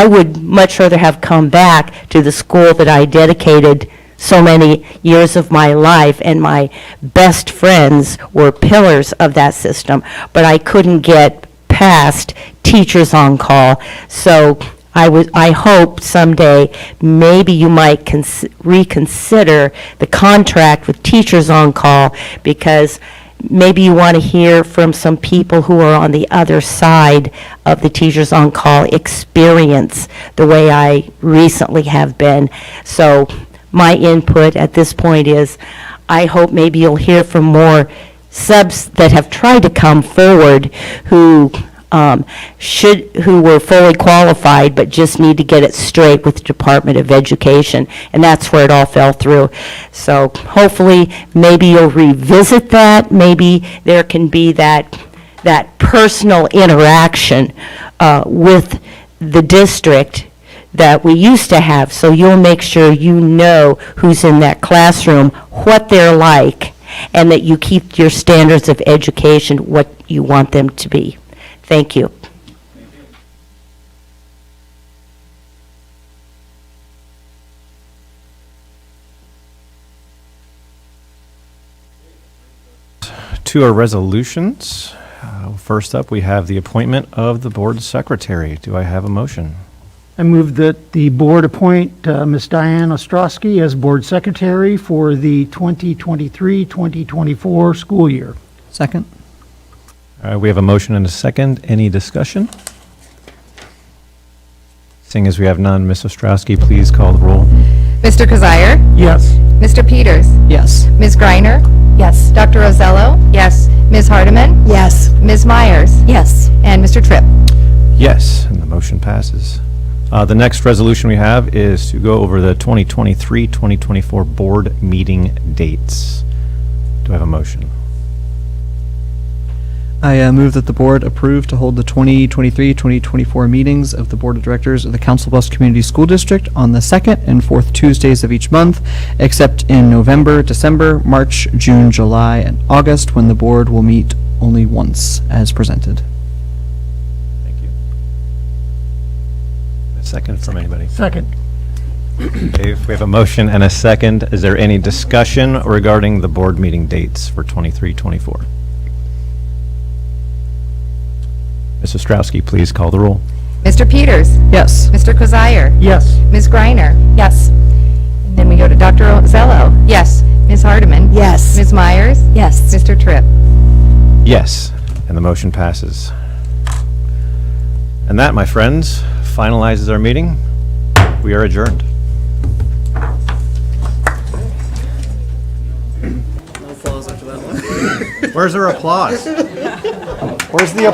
would much rather have come back to the school that I dedicated so many years of my life, and my best friends were pillars of that system, but I couldn't get past Teachers on Call. So I hope someday maybe you might reconsider the contract with Teachers on Call, because maybe you want to hear from some people who are on the other side of the Teachers on Call experience, the way I recently have been. So my input at this point is, I hope maybe you'll hear from more subs that have tried to come forward who were fully qualified but just need to get it straight with the Department of Education, and that's where it all fell through. So hopefully maybe you'll revisit that. Maybe there can be that personal interaction with the district that we used to have, so you'll make sure you know who's in that classroom, what they're like, and that you keep your standards of education what you want them to be. Thank you. To our resolutions. First up, we have the appointment of the board secretary. Do I have a motion? I move that the board appoint Ms. Diane Ostrowski as board secretary for the 2023-2024 school year. Second. We have a motion and a second. Any discussion? Seeing as we have none, Ms. Ostrowski, please call the roll. Mr. Kazire? Yes. Mr. Peters? Yes. Ms. Greiner? Yes. Dr. Rosello? Yes. Ms. Hardiman? Yes. Ms. Myers? Yes. And Mr. Tripp? Yes, and the motion passes. The next resolution we have is to go over the 2023-2024 board meeting dates. Do I have a motion? I move that the board approve to hold the 2023-2024 meetings of the Board of Directors of the Council Bluffs Community School District on the second and fourth Tuesdays of each month, except in November, December, March, June, July, and August, when the board will meet only once, as presented. Thank you. A second from anybody? Second. Dave, we have a motion and a second. Is there any discussion regarding the board meeting dates for 23-24? Ms. Ostrowski, please call the roll. Mr. Peters? Yes. Mr. Kazire? Yes. Ms. Greiner? Yes. And then we go to Dr. Rosello? Yes. Ms. Hardiman? Yes. Ms. Myers? Yes. Mr. Tripp? Yes, and the motion passes. And that, my friends, finalizes our meeting. We are adjourned. Where's our applause? Where's the applause?